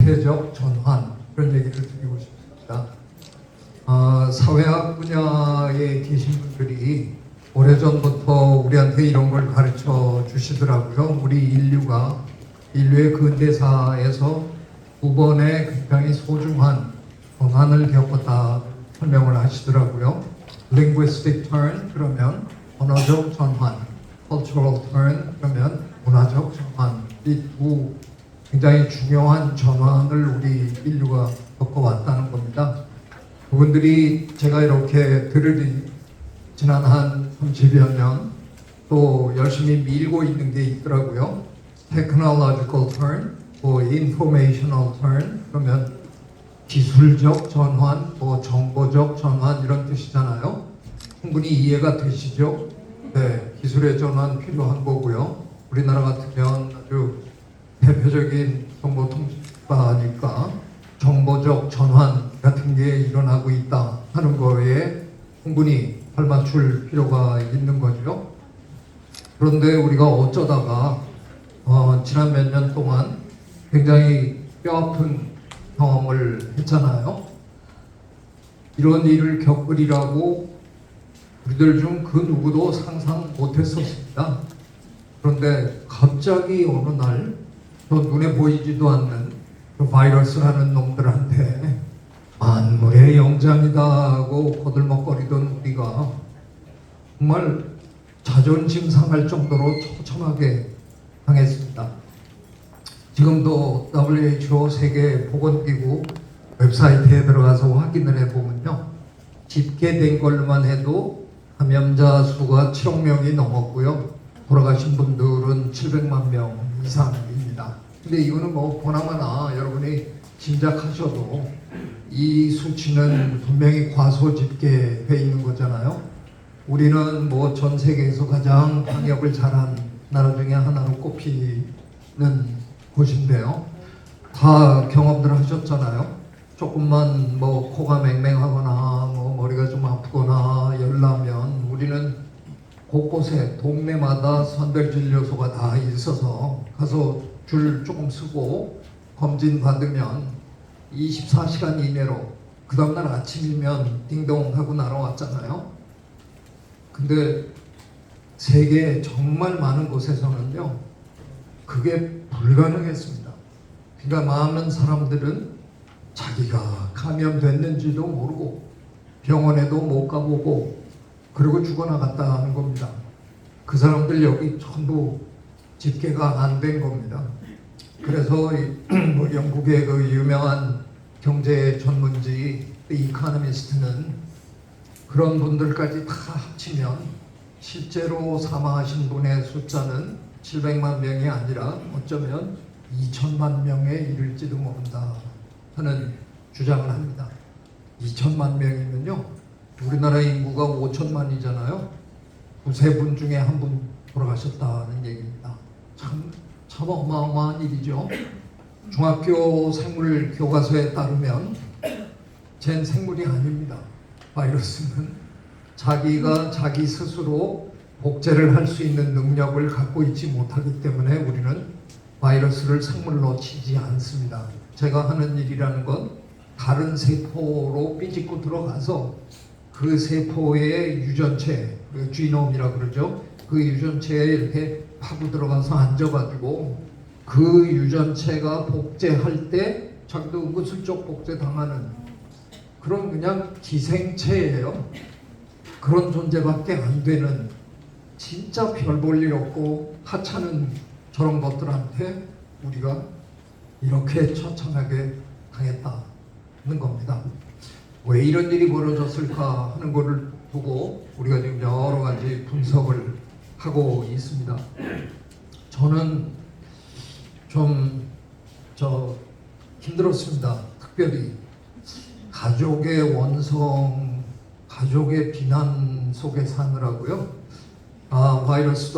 사회적 전환, 그런 얘기를 드리고 싶습니다. 사회학 분야에 계신 분들이 오래전부터 우리한테 이런 걸 가르쳐 주시더라고요. 우리 인류의 근대사에서 두 번의 굉장히 소중한 전환을 겪었다 설명을 하시더라고요. linguistic turn 그러면 언어적 전환, cultural turn 그러면 문화적 전환, 이 두 굉장히 중요한 전환을 우리 인류가 겪어왔다는 겁니다. 그분들이 제가 이렇게 들으니 지난 한 30여 년 또 열심히 밀고 있는 게 있더라고요. technological turn, informational turn 그러면 기술적 전환, 정보적 전환 이런 뜻이잖아요. 충분히 이해가 되시죠? 네, 기술의 전환 필요한 거고요. 우리나라 같으면 아주 대표적인 정보통신사니까 정보적 전환 같은 게 일어나고 있다 하는 거에 충분히 발맞출 필요가 있는 거죠. 그런데 우리가 어쩌다가 지난 몇 년 동안 굉장히 뼈아픈 경험을 했잖아요. 이런 일을 겪으리라고 우리들 중 그 누구도 상상 못했었습니다. 그런데 갑자기 어느 날 저 눈에 보이지도 않는 그 바이러스라는 놈들한테 만물의 영장이다 하고 거들먹거리던 우리가 정말 자존심 상할 정도로 처참하게 당했습니다. 지금도 WHO 세계보건기구 웹사이트에 들어가서 확인을 해보면요. 집계된 걸로만 해도 감염자 수가 7억 명이 넘었고요. 돌아가신 분들은 700만 명 이상입니다. 근데 이거는 보나마나 여러분이 짐작하셔도 이 수치는 분명히 과소 집계되어 있는 거잖아요. 우리는 전 세계에서 가장 방역을 잘한 나라 중에 하나로 꼽히는 곳인데요. 다 경험들 하셨잖아요. 조금만 코가 맹맹하거나 머리가 좀 아프거나 열나면 우리는 곳곳에 동네마다 선별진료소가 다 있어서 가서 줄 조금 서고 검진 받으면 24시간 이내로 그 다음날 아침이면 띵동 하고 날아왔잖아요. 근데 세계 정말 많은 곳에서는요 그게 불가능했습니다. 그러니까 많은 사람들은 자기가 감염됐는지도 모르고 병원에도 못 가보고 그리고 죽어나갔다는 겁니다. 그 사람들 여기 전부 집계가 안 된 겁니다. 그래서 영국의 그 유명한 경제 전문지 이코노미스트는 그런 분들까지 다 합치면 실제로 사망하신 분의 숫자는 700만 명이 아니라 어쩌면 2천만 명에 이를지도 모른다 하는 주장을 합니다. 2천만 명이면요 우리나라 인구가 5천만이잖아요. 두세 분 중에 한 분 돌아가셨다는 얘기입니다. 참 어마어마한 일이죠. 중학교 생물 교과서에 따르면 쟨 생물이 아닙니다. 바이러스는 자기가 자기 스스로 복제를 할 수 있는 능력을 갖고 있지 못하기 때문에 우리는 바이러스를 생물로 치지 않습니다. 제가 하는 일이라는 건 다른 세포로 삐집고 들어가서 그 세포의 유전체, 지놈이라 그러죠. 그 유전체에 이렇게 파고 들어가서 앉아가지고 그 유전체가 복제할 때 자기도 은근슬쩍 복제 당하는 그런 그냥 기생체예요. 그런 존재밖에 안 되는 진짜 별 볼 일 없고 하찮은 저런 것들한테 우리가 이렇게 처참하게 당했다는 겁니다. 왜 이런 일이 벌어졌을까 하는 것을 두고 우리가 지금 여러 가지 분석을 하고 있습니다. 저는 좀 힘들었습니다. 특별히 가족의 원성, 가족의 비난 속에 사느라고요. 바이러스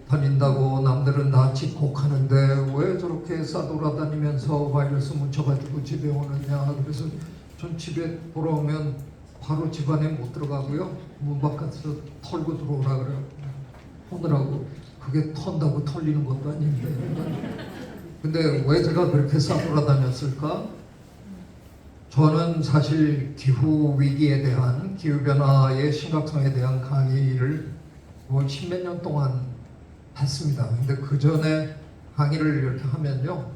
다닌다고 남들은 다 집콕하는데 왜 저렇게 싸돌아다니면서 바이러스 뭉쳐가지고 집에 오느냐. 그래서 전 집에 돌아오면 바로 집 안에 못 들어가고요. 문 바깥에서 털고 들어오라 그래요. 오느라고 그게 턴다고 털리는 것도 아닌데 근데 왜 제가 그렇게 싸돌아다녔을까? 저는 사실 기후 위기에 대한, 기후 변화의 심각성에 대한 강의를 뭐 십몇 년 동안 했습니다. 근데 그 전에 강의를 이렇게 하면요,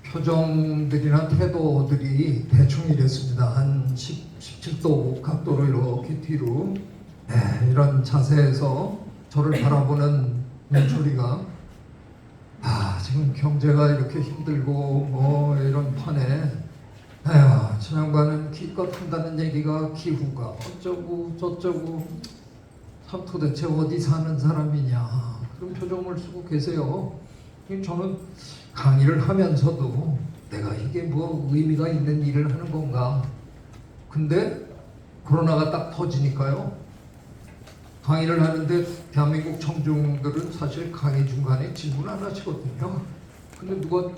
표정들이나 태도들이 대충 이랬습니다. 한 17도 각도로 이렇게 뒤로, 네, 이런 자세에서 저를 바라보는 눈초리가, 지금 경제가 이렇게 힘들고 뭐 이런 판에, 아휴, 저 양반은 기껏 한다는 얘기가 기후가 어쩌고 저쩌고, 참 도대체 어디 사는 사람이냐, 그런 표정을 쓰고 계세요. 저는 강의를 하면서도 내가 이게 뭐 의미가 있는 일을 하는 건가. 근데 코로나가 딱 터지니까요, 강의를 하는데 대한민국 청중들은 사실 강의 중간에 질문 안 하시거든요. 근데 누가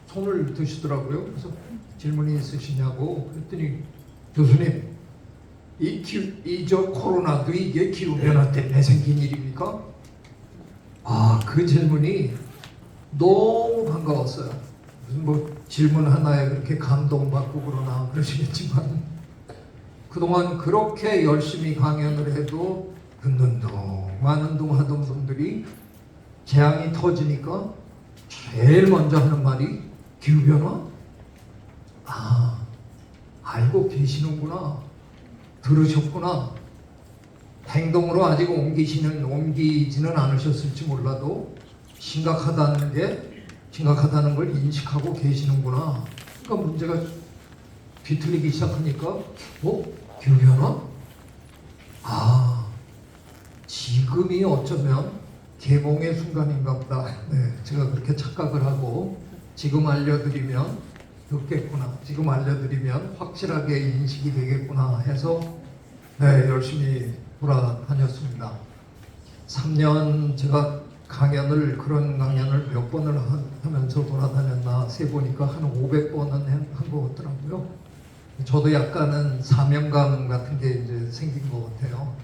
손을 드시더라고요. 그래서 질문이 있으시냐고 그랬더니, 교수님, 저 코로나도 이게 기후변화 때문에 생긴 일입니까? 그 질문이 너무 반가웠어요. 무슨 뭐 질문 하나에 그렇게 감동받고 그러시겠지만, 그동안 그렇게 열심히 강연을 해도 운동 하던 분들이 재앙이 터지니까 제일 먼저 하는 말이 기후변화? 알고 계시는구나, 들으셨구나. 행동으로 아직 옮기지는 않으셨을지 몰라도 심각하다는 걸 인식하고 계시는구나. 그러니까 문제가 뒤틀리기 시작하니까, 기후변화? 지금이 어쩌면 계몽의 순간인가 보다. 네, 제가 그렇게 착각을 하고, 지금 알려드리면 듣겠구나, 지금 알려드리면 확실하게 인식이 되겠구나 해서, 네, 열심히 돌아다녔습니다. 3년 제가 그런 강연을 몇 번을 하면서 돌아다녔나 세보니까 한 500번은 한 것 같더라고요. 저도 약간은 사명감 같은 게 이제 생긴 것 같아요.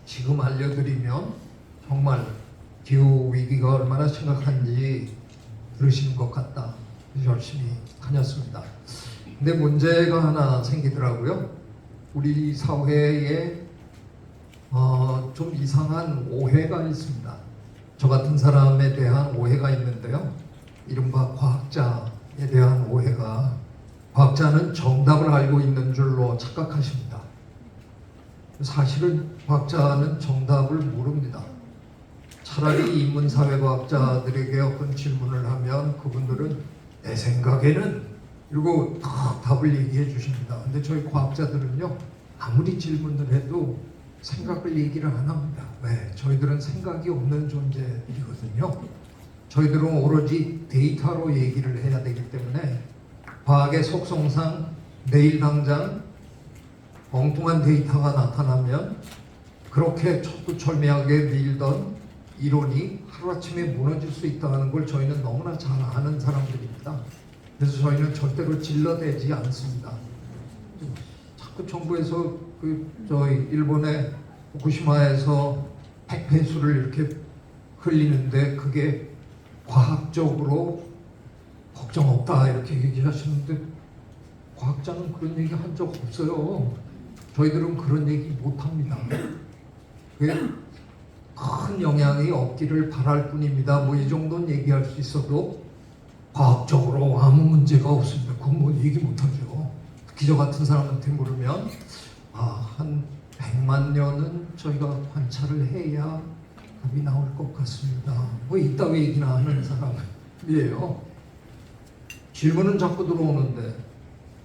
지금 알려드리면 정말 기후 위기가 얼마나 심각한지 들으시는 것 같다. 열심히 다녔습니다. 근데 문제가 하나 생기더라고요. 우리 사회에 좀 이상한 오해가 있습니다. 저 같은 사람에 대한 오해가 있는데요. 이른바 과학자에 대한 오해가, 과학자는 정답을 알고 있는 줄로 착각하십니다. 사실은 과학자는 정답을 모릅니다. 차라리 인문사회과학자들에게 어떤 질문을 하면 그분들은 내 생각에는, 이러고 딱 답을 얘기해 주십니다. 근데 저희 과학자들은요, 아무리 질문을 해도 생각을 얘기를 안 합니다. 왜? 저희들은 생각이 없는 존재이거든요. 저희들은 오로지 데이터로 얘기를 해야 되기 때문에, 과학의 속성상 내일 당장 엉뚱한 데이터가 나타나면 그렇게 철두철미하게 밀던 이론이 하루아침에 무너질 수 있다는 걸 저희는 너무나 잘 아는 사람들입니다. 그래서 저희는 절대로 질러대지 않습니다. 자꾸 정부에서 저희 일본의 후쿠시마에서 핵폐수를 이렇게 흘리는데 그게 과학적으로 걱정 없다 이렇게 얘기하시는데, 과학자는 그런 얘기 한 적 없어요. 저희들은 그런 얘기 못합니다. 그게 큰 영향이 없기를 바랄 뿐입니다. 뭐 이 정도는 얘기할 수 있어도 과학적으로 아무 문제가 없습니다. 그건 뭐 얘기 못하죠. 특히 저 같은 사람한테 물으면 한 100만 년은 저희가 관찰을 해야 답이 나올 것 같습니다. 뭐 이따위 얘기나 하는 사람이에요. 질문은 자꾸 들어오는데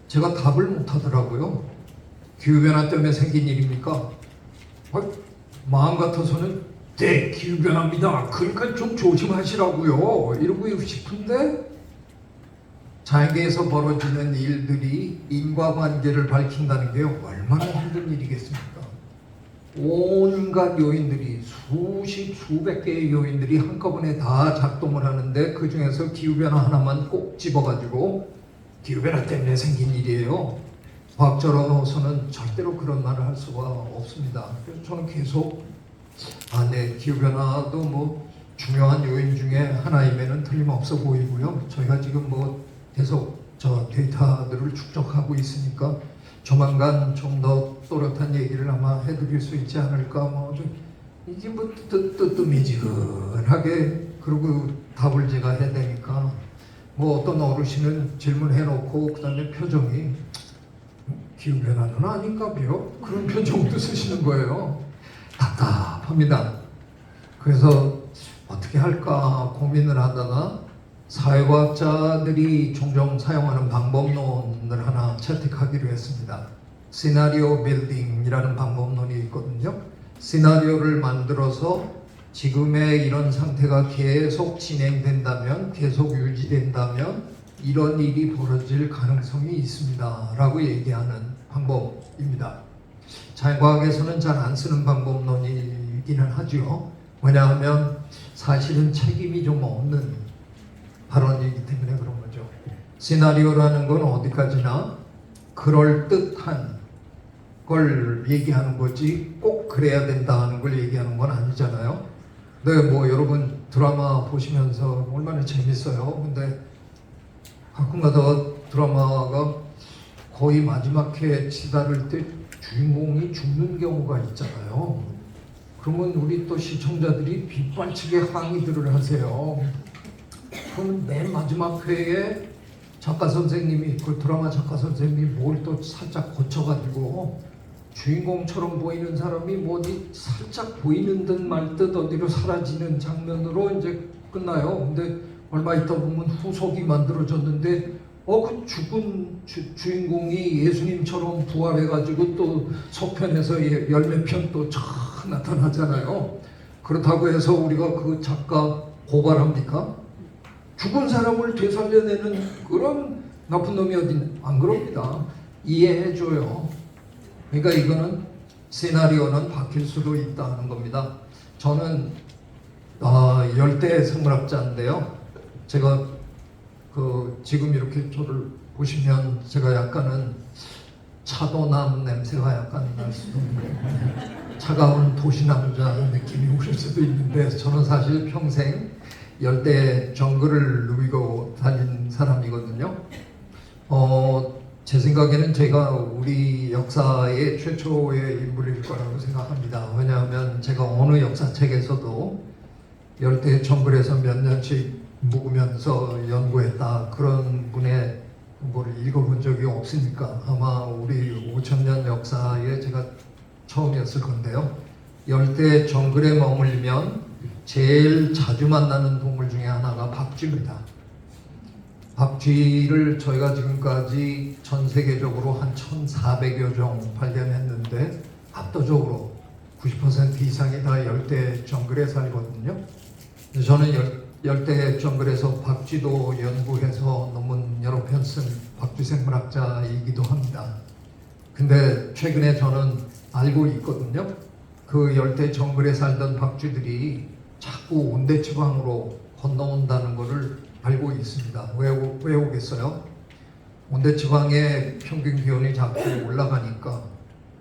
제가 답을 못하더라고요. 기후변화 때문에 생긴 일입니까? 마음 같아서는 네, 기후변화입니다. 그러니까 좀 조심하시라고요. 이러고 싶은데, 자연계에서 벌어지는 일들이 인과관계를 밝힌다는 게 얼마나 힘든 일이겠습니까? 온갖 요인들이, 수백 개의 요인들이 한꺼번에 다 작동을 하는데, 그 중에서 기후변화 하나만 꼭 집어가지고 기후변화 때문에 생긴 일이에요. 과학자로서는 절대로 그런 말을 할 수가 없습니다. 그래서 저는 계속 네, 기후변화도 뭐 중요한 요인 중에 하나임에는 틀림없어 보이고요. 저희가 지금 뭐 계속 저 데이터들을 축적하고 있으니까 조만간 좀 더 또렷한 얘기를 아마 해드릴 수 있지 않을까. 뭐 이게 뭐 뜨뜻미지근하게 그리고 답을 제가 해야 되니까 뭐 어떤 어르신은 질문해놓고 그다음에 표정이 기후변화는 아닌가요? 그런 표정도 쓰시는 거예요. 답답합니다. 그래서 어떻게 할까 고민을 하다가 사회과학자들이 종종 사용하는 방법론을 하나 채택하기로 했습니다. 시나리오 빌딩이라는 방법론이 있거든요. 시나리오를 만들어서 지금의 이런 상태가 계속 진행된다면, 계속 유지된다면 이런 일이 벌어질 가능성이 있습니다 라고 얘기하는 방법입니다. 자연과학에서는 잘 안 쓰는 방법론이기는 하죠. 왜냐하면 사실은 책임이 좀 없는 발언이기 때문에 그런 거죠. 시나리오라는 건 어디까지나 그럴듯한 걸 얘기하는 거지 꼭 그래야 된다 하는 걸 얘기하는 건 아니잖아요. 네, 뭐 여러분 드라마 보시면서 얼마나 재밌어요. 근데 가끔 가다가 드라마가 거의 마지막 회 치달을 때 주인공이 죽는 경우가 있잖아요. 그러면 우리 또 시청자들이 빗발치게 항의들을 하세요. 그럼 맨 마지막 회에 작가 선생님이, 그 드라마 작가 선생님이 뭘 또 살짝 고쳐가지고 주인공처럼 보이는 사람이 뭐 어디 살짝 보이는 듯 말 듯 어디로 사라지는 장면으로 이제 끝나요. 근데 얼마 있다 보면 후속이 만들어졌는데 그 죽은 주인공이 예수님처럼 부활해가지고 또 속편에서 열몇 편 또 나타나잖아요. 그렇다고 해서 우리가 그 작가 고발합니까? 죽은 사람을 되살려내는 그런 나쁜 놈이 어딨나? 안 그럽니다. 이해해줘요. 그러니까 이거는 시나리오는 바뀔 수도 있다는 겁니다. 저는 열대 생물학자인데요. 제가 지금 이렇게 저를 보시면 제가 약간은 차도남 냄새가 약간 날 수도 있고 차가운 도시남자 느낌이 오실 수도 있는데 저는 사실 평생 열대 정글을 누비고 다닌 사람이거든요. 제 생각에는 제가 우리 역사의 최초의 인물일 거라고 생각합니다. 왜냐하면 제가 어느 역사책에서도 열대 정글에서 몇 년씩 묵으면서 연구했다 그런 분의 뭘 읽어본 적이 없으니까 아마 우리 5,000년 역사에 제가 처음이었을 건데요. 열대 정글에 머물면 제일 자주 만나는 동물 중에 하나가 박쥐입니다. 박쥐를 저희가 지금까지 전 세계적으로 한 1,400여 종 발견했는데 압도적으로 90% 이상이 다 열대 정글에 살거든요. 저는 열대 정글에서 박쥐도 연구해서 논문 여러 편 쓴 박쥐 생물학자이기도 합니다. 근데 최근에 저는 알고 있거든요. 그 열대 정글에 살던 박쥐들이 자꾸 온대지방으로 건너온다는 것을 알고 있습니다. 왜 오겠어요? 온대지방의 평균 기온이 자꾸 올라가니까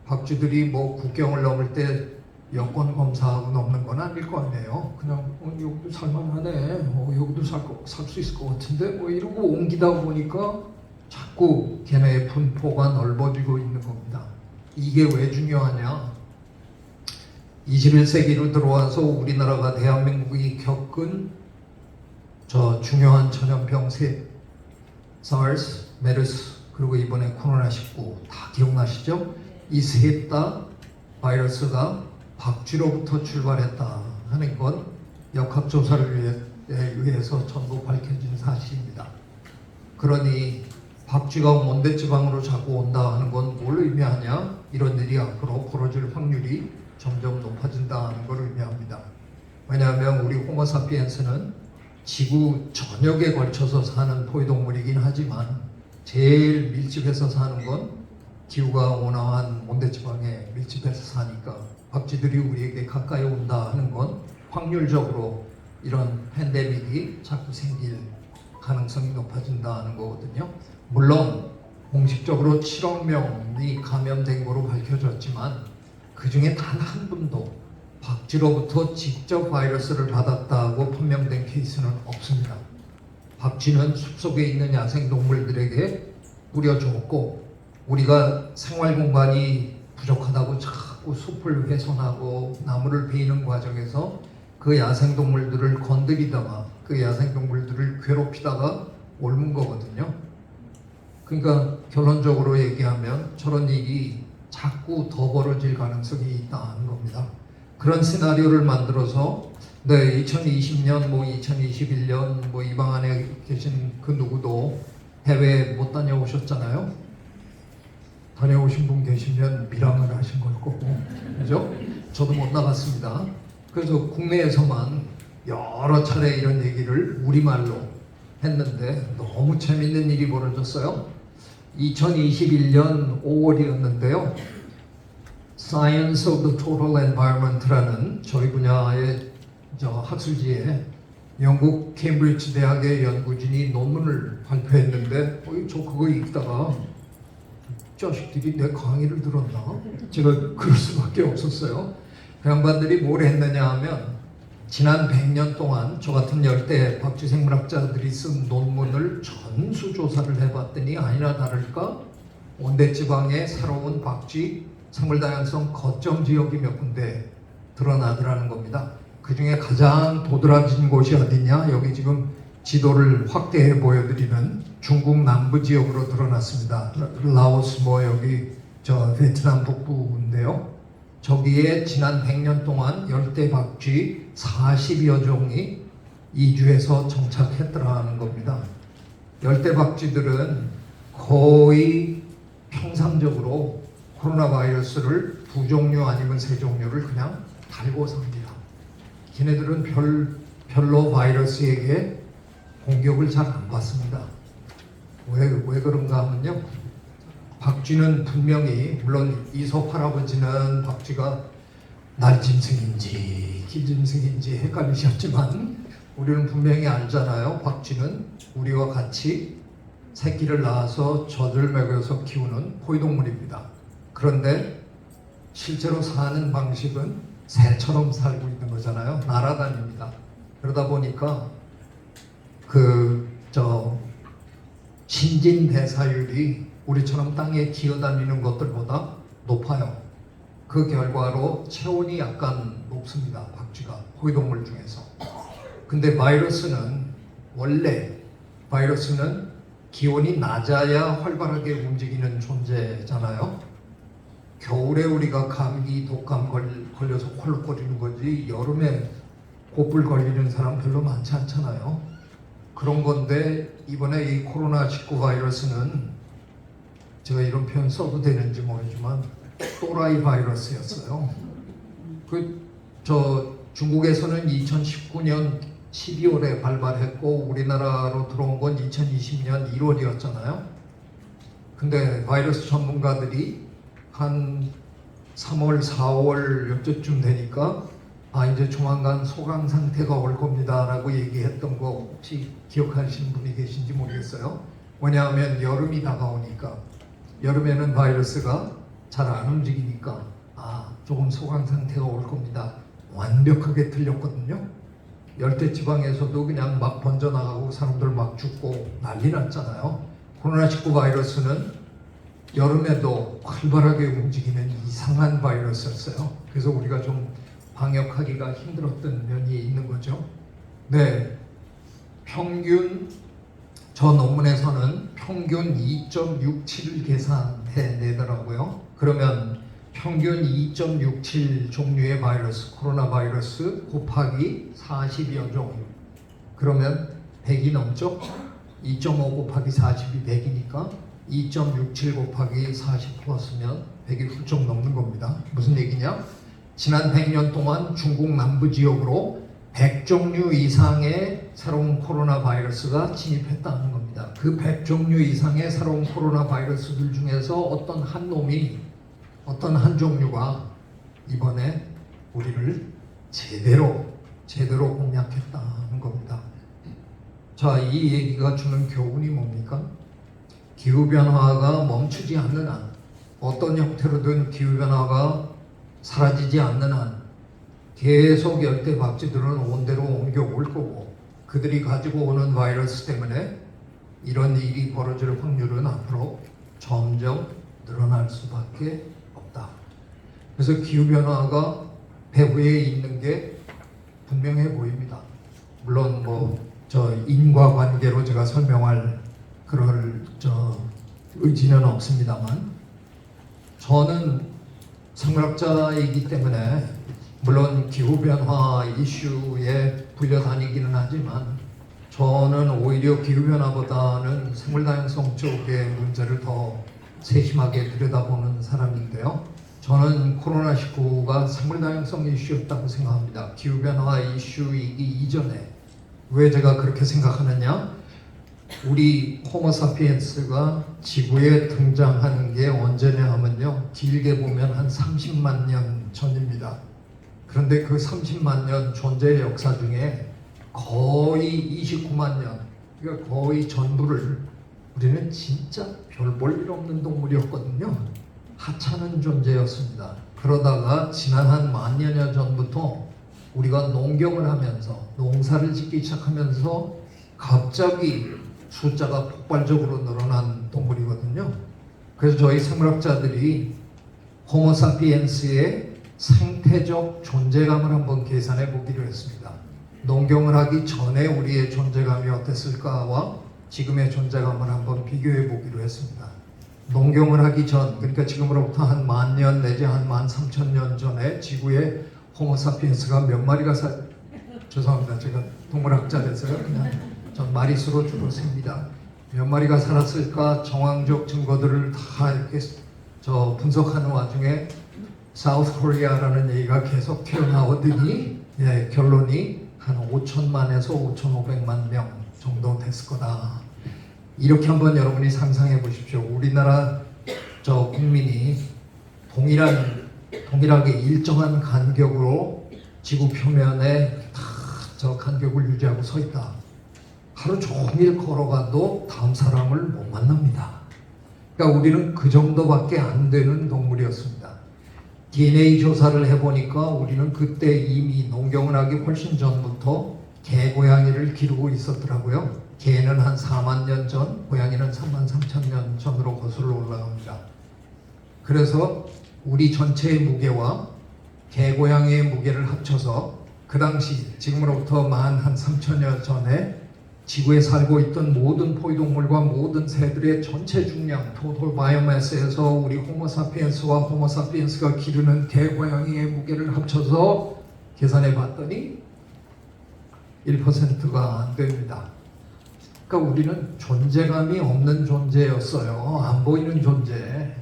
박쥐들이 뭐 국경을 넘을 때 여권 검사하고 넘는 건 아닐 거 아니에요. 그냥 여기도 살만하네. 여기도 살 수 있을 것 같은데 뭐 이러고 옮기다 보니까 자꾸 걔네의 분포가 넓어지고 있는 겁니다. 이게 왜 중요하냐? 21세기로 들어와서 우리나라가 대한민국이 겪은 저 중요한 전염병 셋, SARS, 메르스, 그리고 이번에 코로나19 다 기억나시죠? 이 셋 다 바이러스가 박쥐로부터 출발했다 하는 건 역학조사를 의해서 전부 밝혀진 사실입니다. 그러니 박쥐가 온대지방으로 자꾸 온다 하는 건 뭘 의미하냐? 이런 일이 앞으로 벌어질 확률이 점점 높아진다는 걸 의미합니다. 왜냐하면 우리 호모사피엔스는 지구 전역에 걸쳐서 사는 포유동물이긴 하지만 제일 밀집해서 사는 건 기후가 온화한 온대지방에 밀집해서 사니까 박쥐들이 우리에게 가까이 온다 하는 건 확률적으로 이런 팬데믹이 자꾸 생길 가능성이 높아진다는 거거든요. 물론 공식적으로 7억 명이 감염된 거로 밝혀졌지만 그 중에 단 한 분도 박쥐로부터 직접 바이러스를 받았다고 판명된 케이스는 없습니다. 박쥐는 숲속에 있는 야생동물들에게 뿌려주었고, 우리가 생활 공간이 부족하다고 자꾸 숲을 훼손하고 나무를 베이는 과정에서 그 야생동물들을 건드리다가 그 야생동물들을 괴롭히다가 옮은 거거든요. 그러니까 결론적으로 얘기하면 저런 일이 자꾸 더 벌어질 가능성이 있다는 겁니다. 그런 시나리오를 만들어서 2020년, 2021년 이 방 안에 계신 그 누구도 해외 못 다녀오셨잖아요. 다녀오신 분 계시면 밀항을 하신 걸 거고, 그죠? 저도 못 나갔습니다. 그래서 국내에서만 여러 차례 이런 얘기를 우리말로 했는데 너무 재밌는 일이 벌어졌어요. 2021년 5월이었는데요. Science of the Total Environment라는 저희 분야의 학술지에 영국 케임브리지 대학의 연구진이 논문을 발표했는데 저 그거 읽다가 자식들이 내 강의를 들었나? 제가 그럴 수밖에 없었어요. 그 양반들이 뭘 했느냐 하면 지난 100년 동안 저 같은 열대 박쥐 생물학자들이 쓴 논문을 전수조사를 해봤더니 아니나 다를까 온대지방에 새로운 박쥐 생물다양성 거점 지역이 몇 군데 드러나더라는 겁니다. 그 중에 가장 도드라진 곳이 어디냐? 여기 지금 지도를 확대해 보여드리면 중국 남부 지역으로 드러났습니다. 라오스 여기 베트남 북부인데요. 저기에 지난 100년 동안 열대 박쥐 40여 종이 이주해서 정착했더라는 겁니다. 열대 박쥐들은 거의 평상적으로 코로나 바이러스를 2종류 아니면 3종류를 그냥 달고 삽니다. 걔네들은 별로 바이러스에게 공격을 잘 안 받습니다. 왜 그런가 하면요. 박쥐는 분명히, 물론 이솝 할아버지는 박쥐가 날짐승인지 기짐승인지 헷갈리셨지만 우리는 분명히 알잖아요. 박쥐는 우리와 같이 새끼를 낳아서 젖을 먹여서 키우는 포유동물입니다. 그런데 실제로 사는 방식은 새처럼 살고 있는 거잖아요. 날아다닙니다. 그러다 보니까 신진대사율이 우리처럼 땅에 기어다니는 것들보다 높아요. 그 결과로 체온이 약간 높습니다. 박쥐가 포유동물 중에서. 근데 바이러스는 기온이 낮아야 활발하게 움직이는 존재잖아요. 겨울에 우리가 감기, 독감 걸려서 콜록거리는 거지 여름에 고불 걸리는 사람 별로 많지 않잖아요. 그런 건데 이번에 이 코로나19 바이러스는 제가 이런 표현 써도 되는지 모르지만 또라이 바이러스였어요. 중국에서는 2019년 12월에 발발했고 우리나라로 들어온 건 2020년 1월이었잖아요. 근데 바이러스 전문가들이 한 3월, 4월 요쯤 되니까 이제 조만간 소강 상태가 올 겁니다 라고 얘기했던 거 혹시 기억하시는 분이 계신지 모르겠어요. 왜냐하면 여름이 다가오니까, 여름에는 바이러스가 잘 안 움직이니까 조금 소강 상태가 올 겁니다. 완벽하게 틀렸거든요. 열대지방에서도 그냥 막 번져나가고 사람들 막 죽고 난리 났잖아요. 코로나19 바이러스는 여름에도 활발하게 움직이는 이상한 바이러스였어요. 그래서 우리가 좀 방역하기가 힘들었던 면이 있는 거죠. 네, 저 논문에서는 평균 2.67을 계산해내더라고요. 그러면 평균 2.67 종류의 바이러스, 코로나 바이러스 곱하기 40여 종, 그러면 100이 넘죠? 2.5 곱하기 40이 100이니까 2.67 곱하기 40 플러스면 100이 훌쩍 넘는 겁니다. 무슨 얘기냐? 지난 100년 동안 중국 남부 지역으로 100종류 이상의 새로운 코로나 바이러스가 진입했다는 겁니다. 그 100종류 이상의 새로운 코로나 바이러스들 중에서 어떤 한 종류가 이번에 우리를 제대로 공략했다는 겁니다. 자, 이 얘기가 주는 교훈이 뭡니까? 기후변화가 멈추지 않는 한, 어떤 형태로든 기후변화가 사라지지 않는 한 계속 열대 박쥐들은 온대로 옮겨올 거고 그들이 가지고 오는 바이러스 때문에 이런 일이 벌어질 확률은 앞으로 점점 늘어날 수밖에 없다. 그래서 기후변화가 배후에 있는 게 분명해 보입니다. 물론 저 인과관계로 제가 설명할 그럴 의지는 없습니다만 저는 생물학자이기 때문에 물론 기후변화 이슈에 불려다니기는 하지만 저는 오히려 기후변화보다는 생물다양성 쪽의 문제를 더 세심하게 들여다보는 사람인데요. 저는 코로나19가 생물다양성 이슈였다고 생각합니다. 기후변화 이슈이기 이전에. 왜 제가 그렇게 생각하느냐? 우리 호모사피엔스가 지구에 등장하는 게 언제냐 하면요, 길게 보면 한 30만 년 전입니다. 그런데 그 30만 년 존재의 역사 중에 거의 29만 년, 그러니까 거의 전부를 우리는 진짜 별 볼 일 없는 동물이었거든요. 하찮은 존재였습니다. 그러다가 지난 한 만여년 전부터 우리가 농경을 하면서 농사를 짓기 시작하면서 갑자기 숫자가 폭발적으로 늘어난 동물이거든요. 그래서 저희 생물학자들이 호모사피엔스의 생태적 존재감을 한번 계산해 보기로 했습니다. 농경을 하기 전에 우리의 존재감이 어땠을까와 지금의 존재감을 한번 비교해 보기로 했습니다. 농경을 하기 전, 그러니까 지금으로부터 한 10,000년 내지 한 13,000년 전에 지구에 호모사피엔스가 몇 마리가 죄송합니다. 제가 동물학자라서요. 그냥 전 마리수로 주로 셉니다. 몇 마리가 살았을까 정황적 증거들을 다 이렇게 분석하는 와중에 사우스 코리아라는 얘기가 계속 튀어나오더니 결론이 한 5천만에서 5,500만 명 정도 됐을 거다. 이렇게 한번 여러분이 상상해 보십시오. 우리나라 국민이 동일하게 일정한 간격으로 지구 표면에 다 저 간격을 유지하고 서 있다. 하루 종일 걸어가도 다음 사람을 못 만납니다. 그러니까 우리는 그 정도밖에 안 되는 동물이었습니다. DNA 조사를 해보니까 우리는 그때 이미 농경을 하기 훨씬 전부터 개고양이를 기르고 있었더라고요. 개는 한 4만 년 전, 고양이는 33,000년 전으로 거슬러 올라갑니다. 그래서 우리 전체의 무게와 개고양이의 무게를 합쳐서 그 당시 지금으로부터 한 3천여 전에 지구에 살고 있던 모든 포유동물과 모든 새들의 전체 중량, 토탈 바이오매스에서 우리 호모사피엔스와 호모사피엔스가 기르는 개고양이의 무게를 합쳐서 계산해 봤더니 1%가 안 됩니다. 그러니까 우리는 존재감이 없는 존재였어요. 안 보이는 존재.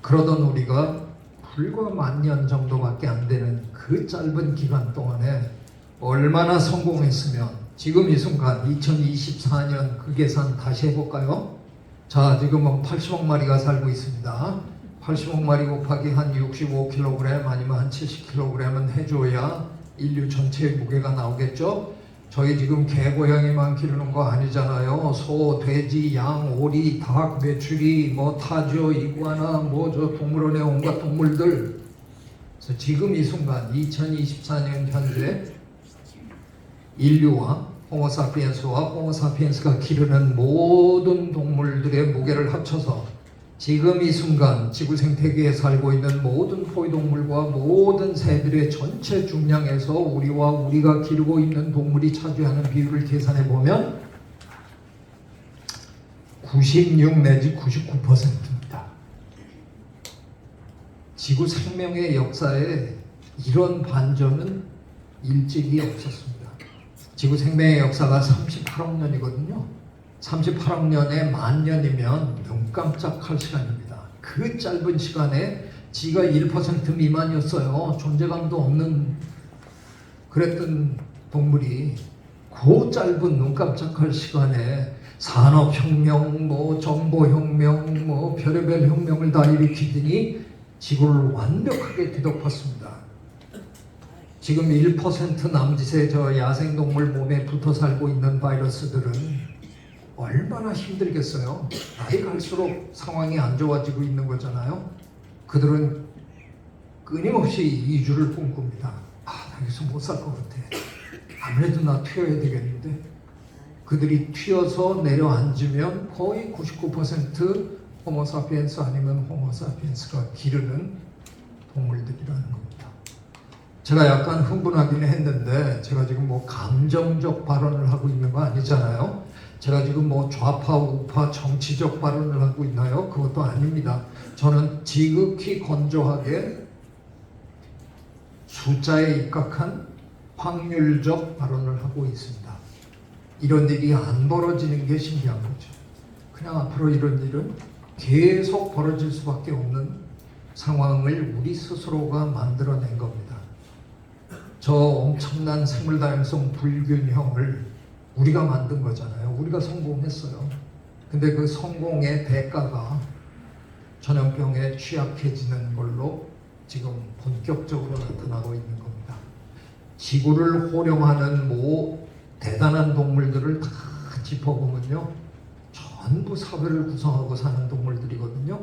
그러던 우리가 불과 10,000년 정도밖에 안 되는 그 짧은 기간 동안에 얼마나 성공했으면 지금 이 순간 2024년 그 계산 다시 해볼까요? 자, 지금 80억 마리가 살고 있습니다. 80억 마리 곱하기 한 65kg 아니면 한 70kg은 해줘야 인류 전체의 무게가 나오겠죠? 저희 지금 개고양이만 기르는 거 아니잖아요. 소, 돼지, 양, 오리, 닭, 메추리, 타조, 이구아나, 저 동물원의 온갖 동물들. 그래서 지금 이 순간 2024년 현재 인류와 호모사피엔스와 호모사피엔스가 기르는 모든 동물들의 무게를 합쳐서 지금 이 순간 지구 생태계에 살고 있는 모든 포유동물과 모든 새들의 전체 중량에서 우리와 우리가 기르고 있는 동물이 차지하는 비율을 계산해 보면 96 내지 99%입니다. 지구 생명의 역사에 이런 반전은 일찍이 없었습니다. 지구 생명의 역사가 38억 년이거든요. 38억 년에 10,000년이면 눈 깜짝할 시간입니다. 그 짧은 시간에 지가 1% 미만이었어요. 존재감도 없는 그랬던 동물이 그 짧은 눈 깜짝할 시간에 산업혁명, 정보혁명, 별의별 혁명을 다 일으키더니 지구를 완벽하게 뒤덮었습니다. 지금 1% 남짓의 야생동물 몸에 붙어 살고 있는 바이러스들은 얼마나 힘들겠어요. 날이 갈수록 상황이 안 좋아지고 있는 거잖아요. 그들은 끊임없이 이주를 꿈꿉니다. 여기서 못 살 것 같아. 아무래도 나 튀어야 되겠는데. 그들이 튀어서 내려앉으면 거의 99% 호모사피엔스 아니면 호모사피엔스가 기르는 동물들이라는 겁니다. 제가 약간 흥분하긴 했는데 제가 지금 뭐 감정적 발언을 하고 있는 거 아니잖아요. 제가 지금 뭐 좌파 우파 정치적 발언을 하고 있나요? 그것도 아닙니다. 저는 지극히 건조하게 숫자에 입각한 확률적 발언을 하고 있습니다. 이런 일이 안 벌어지는 게 신기한 거죠. 그냥 앞으로 이런 일은 계속 벌어질 수밖에 없는 상황을 우리 스스로가 만들어낸 겁니다. 저 엄청난 생물 다양성 불균형을 우리가 만든 거잖아요. 우리가 성공했어요. 근데 그 성공의 대가가 전염병에 취약해지는 걸로 지금 본격적으로 나타나고 있는 겁니다. 지구를 호령하는 대단한 동물들을 다 짚어보면요, 전부 사회를 구성하고 사는 동물들이거든요.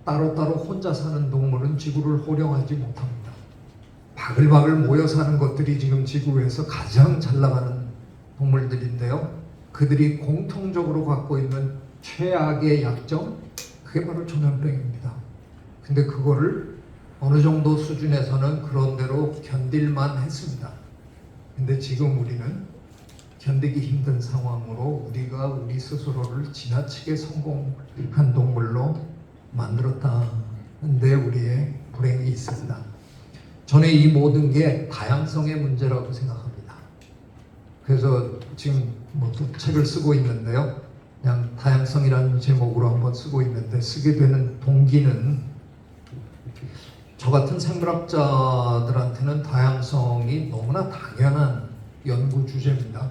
따로따로 혼자 사는 동물은 지구를 호령하지 못합니다. 바글바글 모여 사는 것들이 지금 지구에서 가장 잘 나가는 동물들인데요. 그들이 공통적으로 갖고 있는 최악의 약점, 그게 바로 전염병입니다. 근데 그거를 어느 정도 수준에서는 그런 대로 견딜만 했습니다. 근데 지금 우리는 견디기 힘든 상황으로 우리가 우리 스스로를 지나치게 성공한 동물로 만들었다는 데 우리의 불행이 있습니다. 저는 이 모든 게 다양성의 문제라고 생각합니다. 그래서 지금 또 책을 쓰고 있는데요. 그냥 다양성이라는 제목으로 한번 쓰고 있는데, 쓰게 되는 동기는 저 같은 생물학자들한테는 다양성이 너무나 당연한 연구 주제입니다.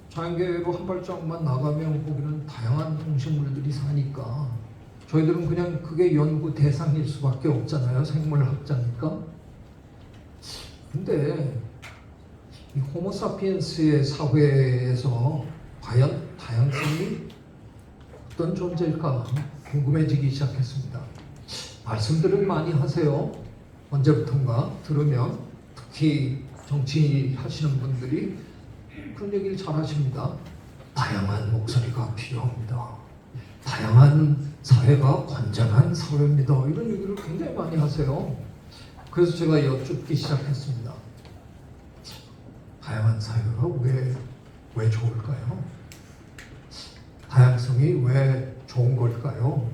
자연계로 한 발짝만 나가면 거기는 다양한 동식물들이 사니까 저희들은 그냥 그게 연구 대상일 수밖에 없잖아요. 생물학자니까. 근데 이 호모사피엔스의 사회에서 과연 다양성이 어떤 존재일까 궁금해지기 시작했습니다. 말씀들을 많이 하세요. 언제부턴가 들으면, 특히 정치 하시는 분들이 그런 얘기를 잘 하십니다. 다양한 목소리가 필요합니다. 다양한 사회가 건전한 사회입니다. 이런 얘기를 굉장히 많이 하세요. 그래서 제가 여쭙기 시작했습니다. 다양한 사회가 왜 좋을까요? 다양성이 왜 좋은 걸까요?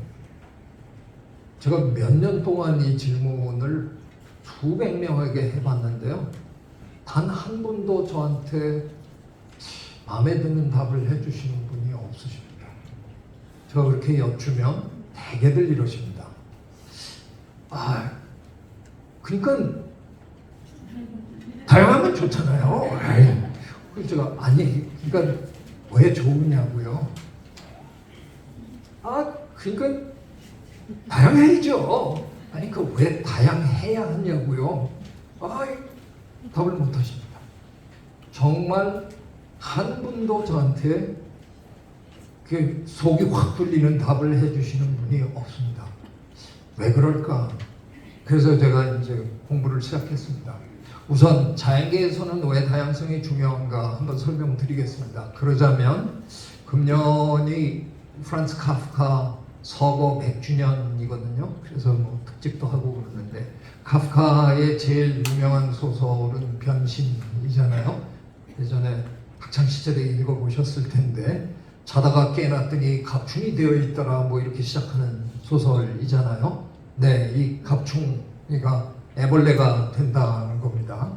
제가 몇 년 동안 이 질문을 수백 명에게 해봤는데요. 단 한 분도 저한테 마음에 드는 답을 해주시는 분이 없으십니다. 제가 그렇게 여쭈면 대개들 이러십니다. 그러니까 다양하면 좋잖아요. 그래서 제가 그러니까 왜 좋으냐고요. 그러니까 다양해야죠. 왜 다양해야 하냐고요. 답을 못 하십니다. 정말 한 분도 저한테 속이 확 뚫리는 답을 해주시는 분이 없습니다. 왜 그럴까? 그래서 제가 이제 공부를 시작했습니다. 우선 자연계에서는 왜 다양성이 중요한가 한번 설명드리겠습니다. 그러자면 금년이 프란츠 카프카 서거 100주년이거든요. 그래서 특집도 하고 그러는데, 카프카의 제일 유명한 소설은 변신이잖아요. 예전에 학창 시절에 읽어보셨을 텐데, 자다가 깨어났더니 갑충이 되어 있더라 이렇게 시작하는 소설이잖아요. 네, 이 갑충이가 애벌레가 된다는 겁니다.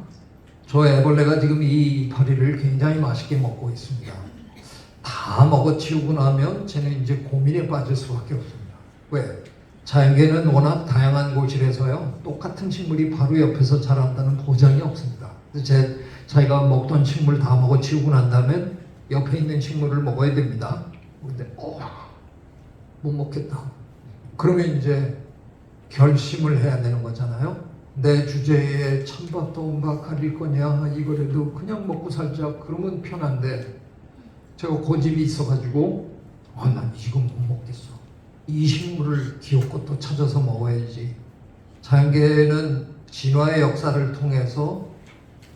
저 애벌레가 지금 이 이파리를 굉장히 맛있게 먹고 있습니다. 다 먹어치우고 나면 쟤는 이제 고민에 빠질 수밖에 없습니다. 왜? 자연계는 워낙 다양한 곳이라서요, 똑같은 식물이 바로 옆에서 자란다는 보장이 없습니다. 자기가 먹던 식물 다 먹어치우고 난 다음엔 옆에 있는 식물을 먹어야 됩니다. 근데 못 먹겠다. 그러면 이제 결심을 해야 되는 거잖아요. 내 주제에 찬밥도 가릴 거냐, 이거라도 그냥 먹고 살자. 그러면 편한데, 제가 고집이 있어가지고 난 이거 못 먹겠어. 이 식물을 기어코 찾아서 먹어야지. 자연계는 진화의 역사를 통해서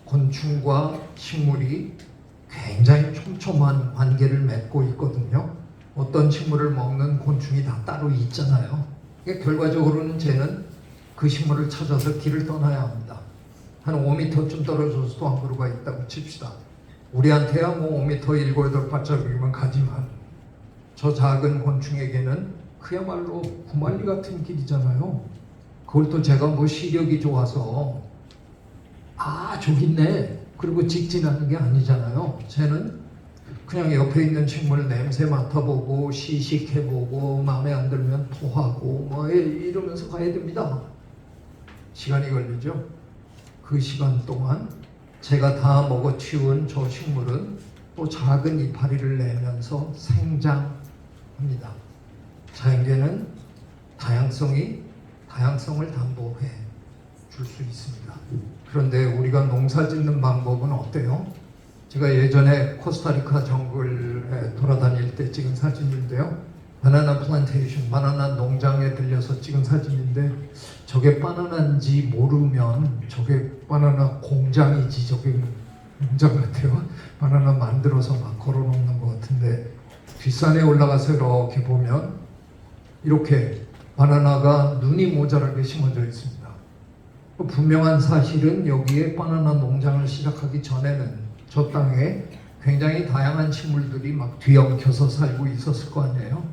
곤충과 식물이 굉장히 촘촘한 관계를 맺고 있거든요. 어떤 식물을 먹는 곤충이 다 따로 있잖아요. 그러니까 결과적으로는 쟤는 그 식물을 찾아서 길을 떠나야 합니다. 한 5m쯤 떨어져서도 한 그루가 있다고 칩시다. 우리한테야 뭐 5m 7, 8발자국이면 가지만 저 작은 곤충에게는 그야말로 구만리 같은 길이잖아요. 그걸 또 제가 뭐 시력이 좋아서 저기 있네 그리고 직진하는 게 아니잖아요. 쟤는 그냥 옆에 있는 식물 냄새 맡아보고 시식해보고 마음에 안 들면 토하고 뭐 이러면서 가야 됩니다. 시간이 걸리죠. 그 시간 동안 제가 다 먹어치운 저 식물은 또 작은 이파리를 내면서 생장합니다. 자연계는 다양성을 담보해 줄 수 있습니다. 그런데 우리가 농사 짓는 방법은 어때요? 제가 예전에 코스타리카 정글에 돌아다닐 때 찍은 사진인데요. 바나나 플란테이션, 바나나 농장에 들려서 찍은 사진인데 저게 바나나인지 모르면 저게 바나나 공장이지 저게 농장 같아요. 바나나 만들어서 막 걸어놓는 것 같은데 뒷산에 올라가서 이렇게 보면 이렇게 바나나가 눈이 모자라게 심어져 있습니다. 분명한 사실은 여기에 바나나 농장을 시작하기 전에는 저 땅에 굉장히 다양한 식물들이 막 뒤엉켜서 살고 있었을 거 아니에요.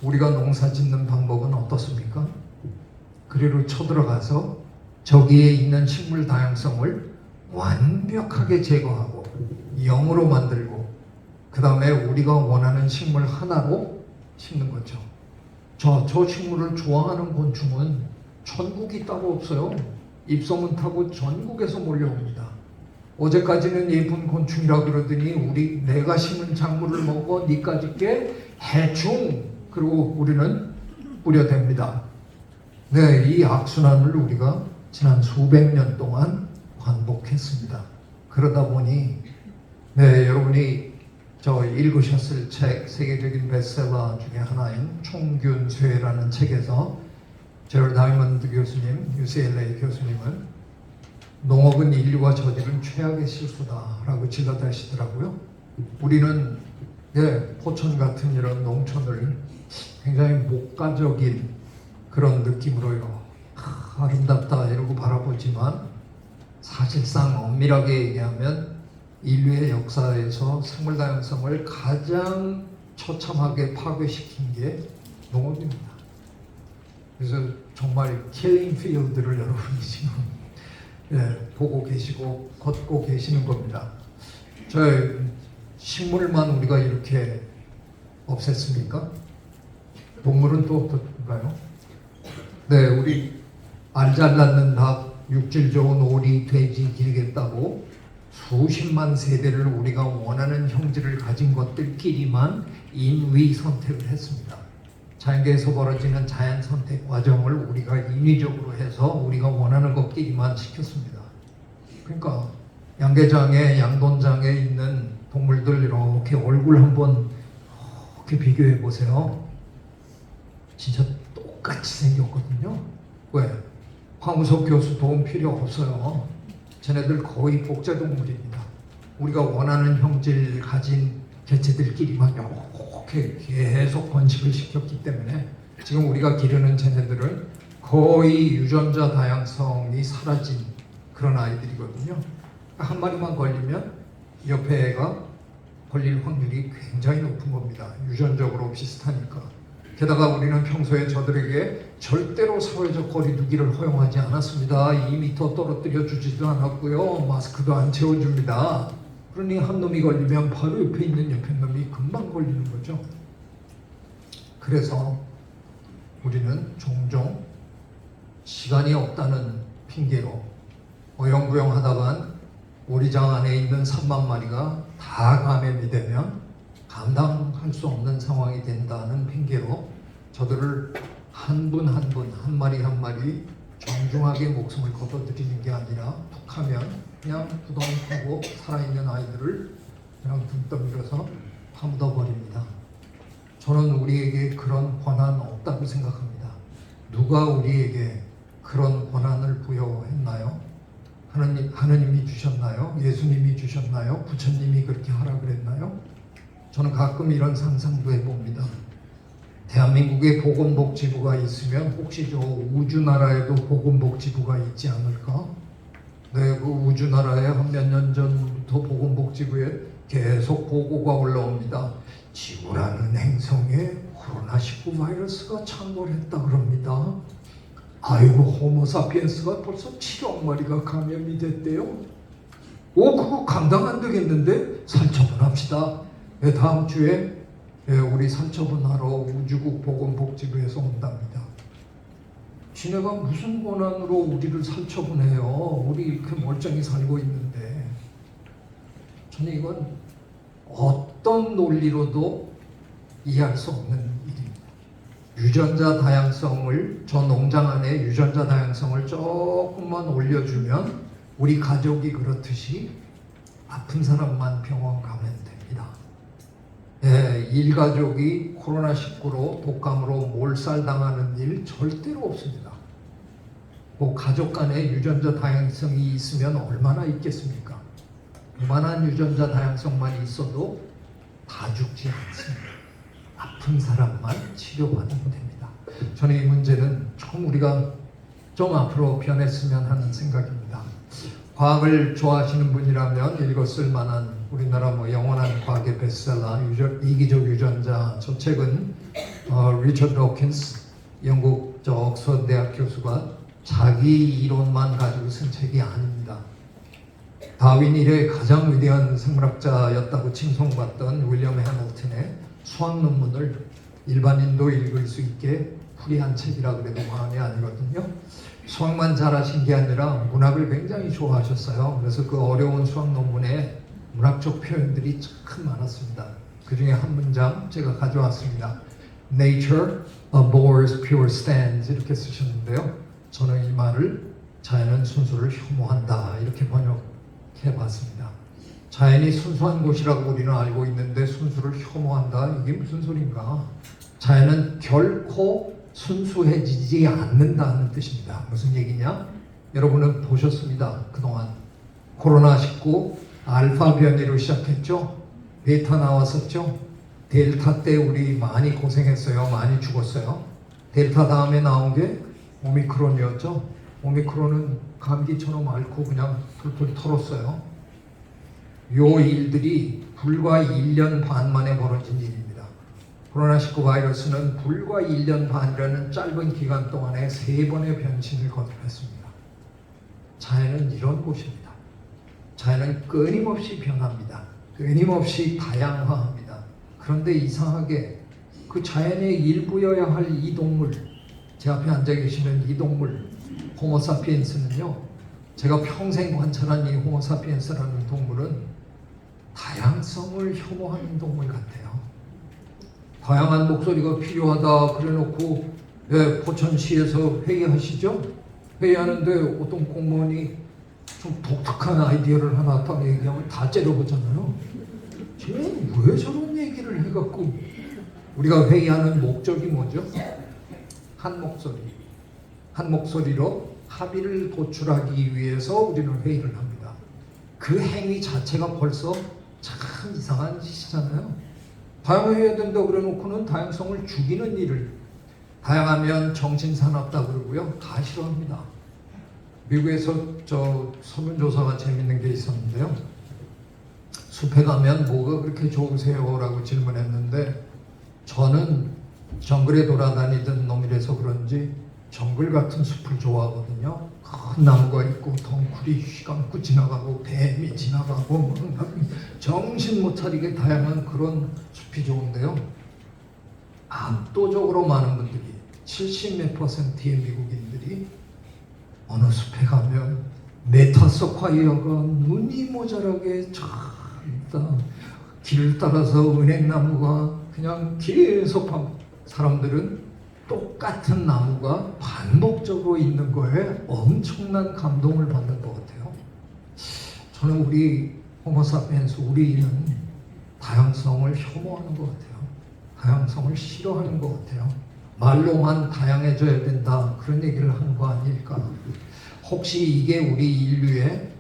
우리가 농사 짓는 방법은 어떻습니까? 그리로 쳐들어가서 저기에 있는 식물 다양성을 완벽하게 제거하고 0으로 만들고 그 다음에 우리가 원하는 식물 하나로 심는 거죠. 저 식물을 좋아하는 곤충은 천국이 따로 없어요. 입소문 타고 전국에서 몰려옵니다. 어제까지는 예쁜 곤충이라 그러더니 내가 심은 작물을 먹어 니까지 게 해충 그리고 우리는 뿌려댑니다. 네, 이 악순환을 우리가 지난 수백 년 동안 반복했습니다. 그러다 보니 여러분이 저 읽으셨을 책 세계적인 베스트셀러 중에 하나인 총균쇠라는 책에서 제럴 다이먼드 교수님, UCLA 교수님은 농업은 인류가 저지른 최악의 실수다라고 지적하시더라고요. 우리는 포천 같은 이런 농촌을 굉장히 목가적인 그런 느낌으로 아름답다 이러고 바라보지만 사실상 엄밀하게 얘기하면 인류의 역사에서 생물 다양성을 가장 처참하게 파괴시킨 게 농업입니다. 그래서 정말 킬링 필드를 여러분이 지금 보고 계시고 걷고 계시는 겁니다. 저 식물만 우리가 이렇게 없앴습니까? 동물은 또 어떨까요? 네, 우리 알 잘 낳는 닭, 육질 좋은 오리, 돼지 기르겠다고 수십만 세대를 우리가 원하는 형질을 가진 것들끼리만 인위 선택을 했습니다. 자연계에서 벌어지는 자연 선택 과정을 우리가 인위적으로 해서 우리가 원하는 것끼리만 시켰습니다. 그러니까 양계장에 양돈장에 있는 동물들 이렇게 얼굴 한번 이렇게 비교해 보세요. 진짜 똑같이 생겼거든요. 왜? 황우석 교수 도움 필요 없어요. 쟤네들 거의 복제동물입니다. 우리가 원하는 형질 가진 개체들끼리만 이렇게 계속 번식을 시켰기 때문에 지금 우리가 기르는 쟤네들은 거의 유전자 다양성이 사라진 그런 아이들이거든요. 한 마리만 걸리면 옆에 애가 걸릴 확률이 굉장히 높은 겁니다. 유전적으로 비슷하니까. 게다가 우리는 평소에 저들에게 절대로 사회적 거리두기를 허용하지 않았습니다. 2m 떨어뜨려 주지도 않았고요. 마스크도 안 채워줍니다. 그러니 한 놈이 걸리면 바로 옆에 있는 옆에 놈이 금방 걸리는 거죠. 그래서 우리는 종종 시간이 없다는 핑계로 어영부영 하다간 오리장 안에 있는 3만 마리가 다 감염이 되면 감당할 수 없는 상황이 된다는 핑계로 저들을 한 분 한 분, 한 마리 한 마리 정중하게 목숨을 걷어들이는 게 아니라 툭하면 그냥 부동하고 살아있는 아이들을 그냥 등 떠밀어서 파묻어 버립니다. 저는 우리에게 그런 권한 없다고 생각합니다. 누가 우리에게 그런 권한을 부여했나요? 하느님이 주셨나요? 예수님이 주셨나요? 부처님이 그렇게 하라 그랬나요? 저는 가끔 이런 상상도 해봅니다. 대한민국에 보건복지부가 있으면 혹시 저 우주나라에도 보건복지부가 있지 않을까? 네, 그 우주나라에 한 몇 년 전부터 보건복지부에 계속 보고가 올라옵니다. 지구라는 행성에 코로나19 바이러스가 창궐했다 그럽니다. 아이고, 호모사피엔스가 벌써 7억 마리가 감염이 됐대요. 그거 감당 안 되겠는데 살처분합시다. 네, 다음 주에 우리 살처분하러 우주국 보건복지부에서 온답니다. 지네가 무슨 권한으로 우리를 살처분해요? 우리 이렇게 멀쩡히 살고 있는데. 저는 이건 어떤 논리로도 이해할 수 없는 일입니다. 유전자 다양성을, 저 농장 안에 유전자 다양성을 조금만 올려주면 우리 가족이 그렇듯이 아픈 사람만 병원 가면 됩니다. 일가족이 코로나19로 독감으로 몰살당하는 일 절대로 없습니다. 뭐 가족 간에 유전자 다양성이 있으면 얼마나 있겠습니까? 그만한 유전자 다양성만 있어도 다 죽지 않습니다. 아픈 사람만 치료받으면 됩니다. 저는 이 문제는 좀 우리가 좀 앞으로 변했으면 하는 생각입니다. 과학을 좋아하시는 분이라면 읽었을 만한 우리나라 영원한 과학의 베스트셀러 이기적 유전자, 저 책은 리처드 호킨스 영국 옥스퍼드 대학 교수가 자기 이론만 가지고 쓴 책이 아닙니다. 다윈 이래 가장 위대한 생물학자였다고 칭송받던 윌리엄 해밀턴의 수학 논문을 일반인도 읽을 수 있게 풀이한 책이라 그래도 과언이 아니거든요. 수학만 잘하신 게 아니라 문학을 굉장히 좋아하셨어요. 그래서 그 어려운 수학 논문에 문학적 표현들이 참 많았습니다. 그 중에 한 문장 제가 가져왔습니다. Nature abhors pure stands 이렇게 쓰셨는데요. 저는 이 말을 자연은 순수를 혐오한다 이렇게 번역해봤습니다. 자연이 순수한 곳이라고 우리는 알고 있는데 순수를 혐오한다? 이게 무슨 소린가? 자연은 결코 순수해지지 않는다는 뜻입니다. 무슨 얘기냐? 여러분은 보셨습니다. 그동안 코로나19 알파 변이로 시작했죠. 베타 나왔었죠. 델타 때 우리 많이 고생했어요. 많이 죽었어요. 델타 다음에 나온 게 오미크론이었죠. 오미크론은 감기처럼 앓고 그냥 풀풀 털었어요. 요 일들이 불과 1년 반 만에 벌어진 일입니다. 코로나19 바이러스는 불과 1년 반이라는 짧은 기간 동안에 3번의 변신을 거듭했습니다. 자연은 이런 곳입니다. 자연은 끊임없이 변합니다. 끊임없이 다양화합니다. 그런데 이상하게 그 자연의 일부여야 할 이 동물, 제 앞에 앉아 계시는 이 동물, 호모사피엔스는요, 제가 평생 관찰한 이 호모사피엔스라는 동물은 다양성을 혐오하는 동물 같아요. 다양한 목소리가 필요하다 그래놓고 포천시에서 회의하시죠? 회의하는데 어떤 공무원이 좀 독특한 아이디어를 하나 딱 얘기하면 다 째려보잖아요. 쟤는 왜 저런 얘기를 해갖고 우리가 회의하는 목적이 뭐죠? 한 목소리로 합의를 도출하기 위해서 우리는 회의를 합니다. 그 행위 자체가 벌써 참 이상한 짓이잖아요. 다양해야 된다고 그래놓고는 다양성을 죽이는 일을, 다양하면 정신사납다 그러고요. 다 싫어합니다. 미국에서 저 설문조사가 재밌는 게 있었는데요. 숲에 가면 뭐가 그렇게 좋으세요? 라고 질문했는데 저는 정글에 돌아다니던 놈이라서 그런지 정글 같은 숲을 좋아하거든요. 큰 나무가 있고 덩쿨이 휘감고 지나가고 뱀이 지나가고 정신 못 차리게 다양한 그런 숲이 좋은데요. 압도적으로 많은 분들이 70몇 %의 미국인들이 어느 숲에 가면 메타서콰이어가 눈이 모자라게 쫙 있다. 길을 따라서 은행나무가 그냥 계속 사람들은 똑같은 나무가 반복적으로 있는 거에 엄청난 감동을 받는 것 같아요. 저는 우리 호모사피엔스, 우리는 다양성을 혐오하는 것 같아요. 다양성을 싫어하는 것 같아요. 말로만 다양해져야 된다 그런 얘기를 하는 거 아닐까. 혹시 이게 우리 인류의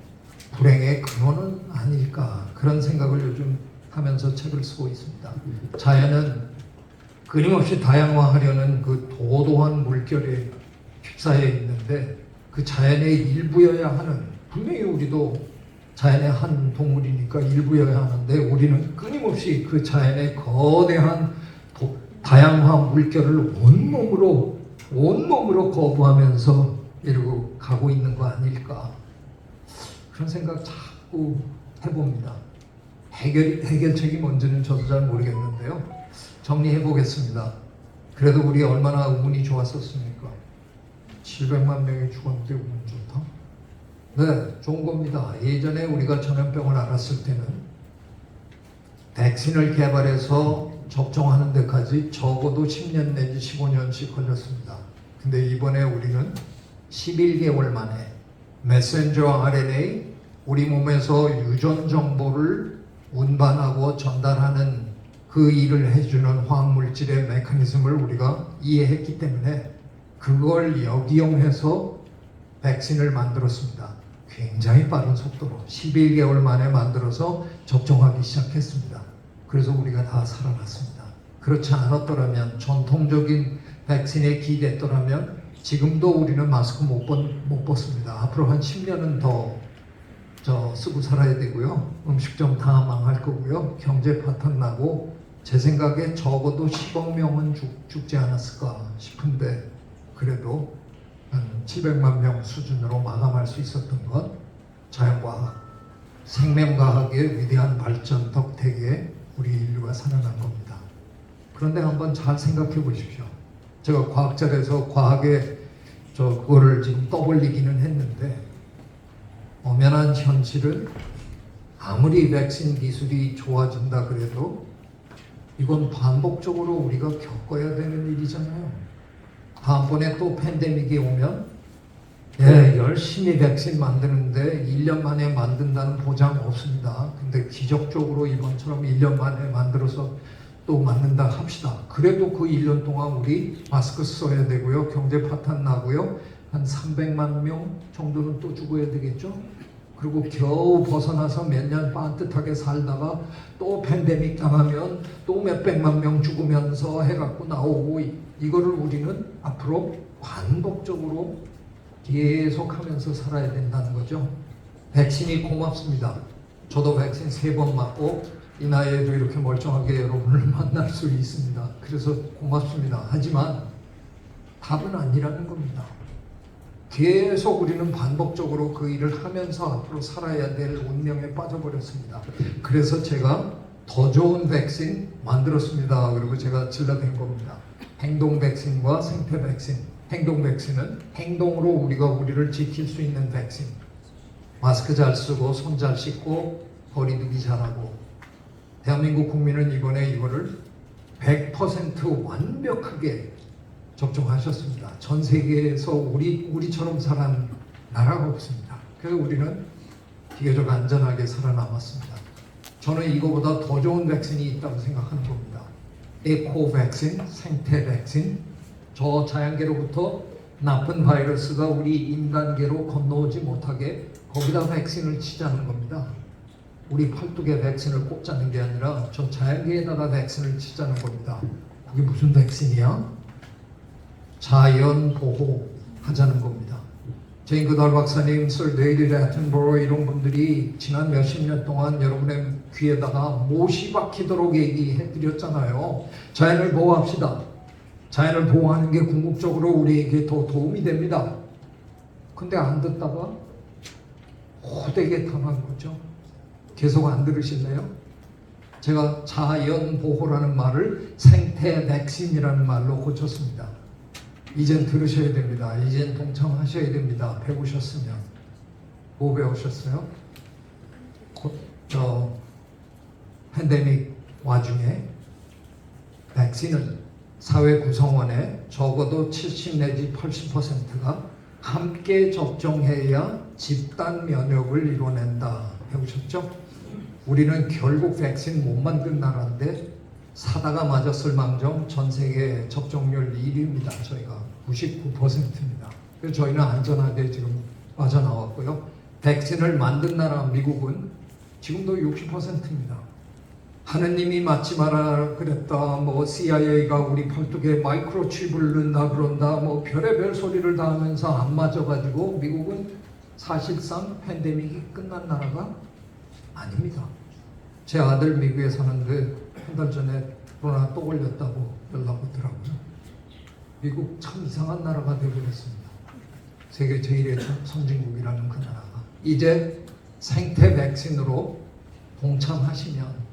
불행의 근원은 아닐까 그런 생각을 요즘 하면서 책을 쓰고 있습니다. 자연은 끊임없이 다양화하려는 그 도도한 물결에 휩싸여 있는데 그 자연의 일부여야 하는, 분명히 우리도 자연의 한 동물이니까 일부여야 하는데 우리는 끊임없이 그 자연의 거대한 다양화 물결을 온몸으로 거부하면서 이러고 가고 있는 거 아닐까 그런 생각 자꾸 해봅니다. 해결책이 뭔지는 저도 잘 모르겠는데요. 정리해 보겠습니다. 그래도 우리 얼마나 운이 좋았었습니까? 700만 명이 죽었는데 운 좋다? 네, 좋은 겁니다. 예전에 우리가 전염병을 알았을 때는 백신을 개발해서 접종하는 데까지 적어도 10년 내지 15년씩 걸렸습니다. 근데 이번에 우리는 11개월 만에 메신저 RNA, 우리 몸에서 유전 정보를 운반하고 전달하는 그 일을 해주는 화학물질의 메커니즘을 우리가 이해했기 때문에 그걸 역이용해서 백신을 만들었습니다. 굉장히 빠른 속도로 11개월 만에 만들어서 접종하기 시작했습니다. 그래서 우리가 다 살아났습니다. 그렇지 않았더라면, 전통적인 백신에 기댔더라면 지금도 우리는 마스크 못 벗습니다. 앞으로 한 10년은 더 쓰고 살아야 되고요. 음식점 다 망할 거고요. 경제 파탄 나고, 제 생각에 적어도 10억 명은 죽지 않았을까 싶은데, 그래도 한 700만 명 수준으로 마감할 수 있었던 건 자연과학, 생명과학의 위대한 발전 덕택에 우리 인류가 살아난 겁니다. 그런데 한번 잘 생각해 보십시오. 제가 과학자라서 과학에 그거를 지금 떠벌리기는 했는데, 엄연한 현실은 아무리 백신 기술이 좋아진다 그래도 이건 반복적으로 우리가 겪어야 되는 일이잖아요. 다음번에 또 팬데믹이 오면 열심히 백신 만드는데 1년 만에 만든다는 보장 없습니다. 근데 기적적으로 이번처럼 1년 만에 만들어서 또 만든다 합시다. 그래도 그 1년 동안 우리 마스크 써야 되고요. 경제 파탄 나고요. 한 300만 명 정도는 또 죽어야 되겠죠. 그리고 겨우 벗어나서 몇 년 반듯하게 살다가 또 팬데믹 당하면 또 몇백만 명 죽으면서 해갖고 나오고, 이거를 우리는 앞으로 반복적으로 계속하면서 살아야 된다는 거죠. 백신이 고맙습니다. 저도 백신 3번 맞고 이 나이에도 이렇게 멀쩡하게 여러분을 만날 수 있습니다. 그래서 고맙습니다. 하지만 답은 아니라는 겁니다. 계속 우리는 반복적으로 그 일을 하면서 앞으로 살아야 될 운명에 빠져버렸습니다. 그래서 제가 더 좋은 백신 만들었습니다. 그리고 제가 질러댄 겁니다. 행동 백신과 생태 백신. 행동 백신은 행동으로 우리가 우리를 지킬 수 있는 백신. 마스크 잘 쓰고 손 잘 씻고 거리두기 잘하고. 대한민국 국민은 이번에 이거를 100% 완벽하게 접종하셨습니다. 전 세계에서 우리처럼 살아난 나라가 없습니다. 그래서 우리는 비교적 안전하게 살아남았습니다. 저는 이거보다 더 좋은 백신이 있다고 생각하는 겁니다. 에코 백신, 생태 백신, 저 자연계로부터 나쁜 바이러스가 우리 인간계로 건너오지 못하게 거기다 백신을 치자는 겁니다. 우리 팔뚝에 백신을 꽂자는 게 아니라 저 자연계에다가 백신을 치자는 겁니다. 그게 무슨 백신이야? 자연 보호 하자는 겁니다. 제인 그달 박사님, 썰 데이비드 애튼버러 이런 분들이 지난 몇십 년 동안 여러분의 귀에다가 못이 박히도록 얘기해 드렸잖아요. 자연을 보호합시다. 자연을 보호하는 게 궁극적으로 우리에게 더 도움이 됩니다. 근데 안 듣다가 호되게 당한 거죠. 계속 안 들으실래요? 제가 자연 보호라는 말을 생태 백신이라는 말로 고쳤습니다. 이젠 들으셔야 됩니다. 이젠 동참하셔야 됩니다. 배우셨으면. 뭐 배우셨어요? 팬데믹 와중에 백신은 사회 구성원의 적어도 70 내지 80%가 함께 접종해야 집단 면역을 이뤄낸다. 배우셨죠? 우리는 결국 백신 못 만든 나라인데 사다가 맞았을 망정 전 세계 접종률 1위입니다. 저희가 99%입니다. 그래서 저희는 안전하게 지금 빠져나왔고요. 백신을 만든 나라 미국은 지금도 60%입니다. 하느님이 맞지 마라 그랬다, 뭐 CIA가 우리 팔뚝에 마이크로칩을 넣는다 그런다, 뭐 별의별 소리를 다 하면서 안 맞아가지고 미국은 사실상 팬데믹이 끝난 나라가 아닙니다. 제 아들 미국에 사는데 한 달 전에 코로나 또 걸렸다고 연락 오더라고요. 미국 참 이상한 나라가 되어버렸습니다. 세계 제1의 선진국이라는 그 나라가. 이제 생태 백신으로 동참하시면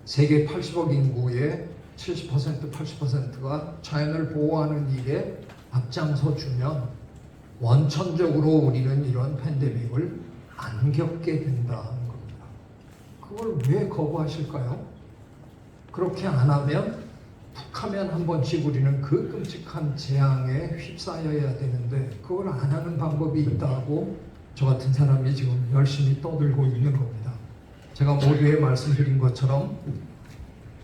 세계 80억 인구의 70% 80%가 자연을 보호하는 일에 앞장서 주면 원천적으로 우리는 이런 팬데믹을 안 겪게 된다는 겁니다. 그걸 왜 거부하실까요? 그렇게 안 하면 툭하면 한 번씩 우리는 그 끔찍한 재앙에 휩싸여야 되는데 그걸 안 하는 방법이 있다고 저 같은 사람이 지금 열심히 떠들고 있는 겁니다. 제가 모두에 말씀드린 것처럼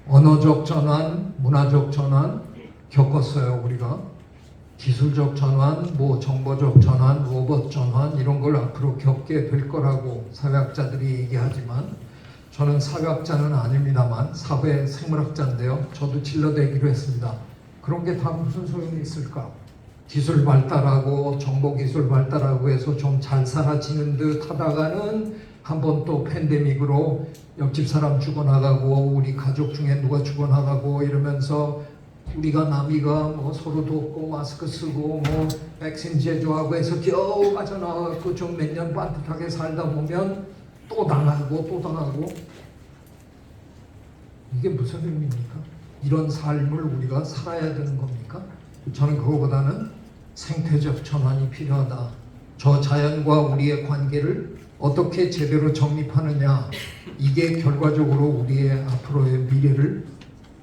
언어적 전환, 문화적 전환 겪었어요. 우리가 기술적 전환, 뭐 정보적 전환, 로봇 전환 이런 걸 앞으로 겪게 될 거라고 사회학자들이 얘기하지만 저는 사회학자는 아닙니다만 사회 생물학자인데요. 저도 진로되기로 했습니다. 그런 게 다 무슨 소용이 있을까? 기술 발달하고 정보기술 발달하고 해서 좀 잘 살아지는 듯 하다가는 한번 또 팬데믹으로 옆집 사람 죽어나가고 우리 가족 중에 누가 죽어나가고 이러면서 우리가 남이가 뭐 서로 돕고 마스크 쓰고 뭐 백신 제조하고 해서 겨우 빠져나가고 좀 몇 년 반듯하게 살다 보면 또 당하고 또 당하고. 이게 무슨 의미입니까? 이런 삶을 우리가 살아야 되는 겁니까? 저는 그거보다는 생태적 전환이 필요하다. 저 자연과 우리의 관계를 어떻게 제대로 정립하느냐, 이게 결과적으로 우리의 앞으로의 미래를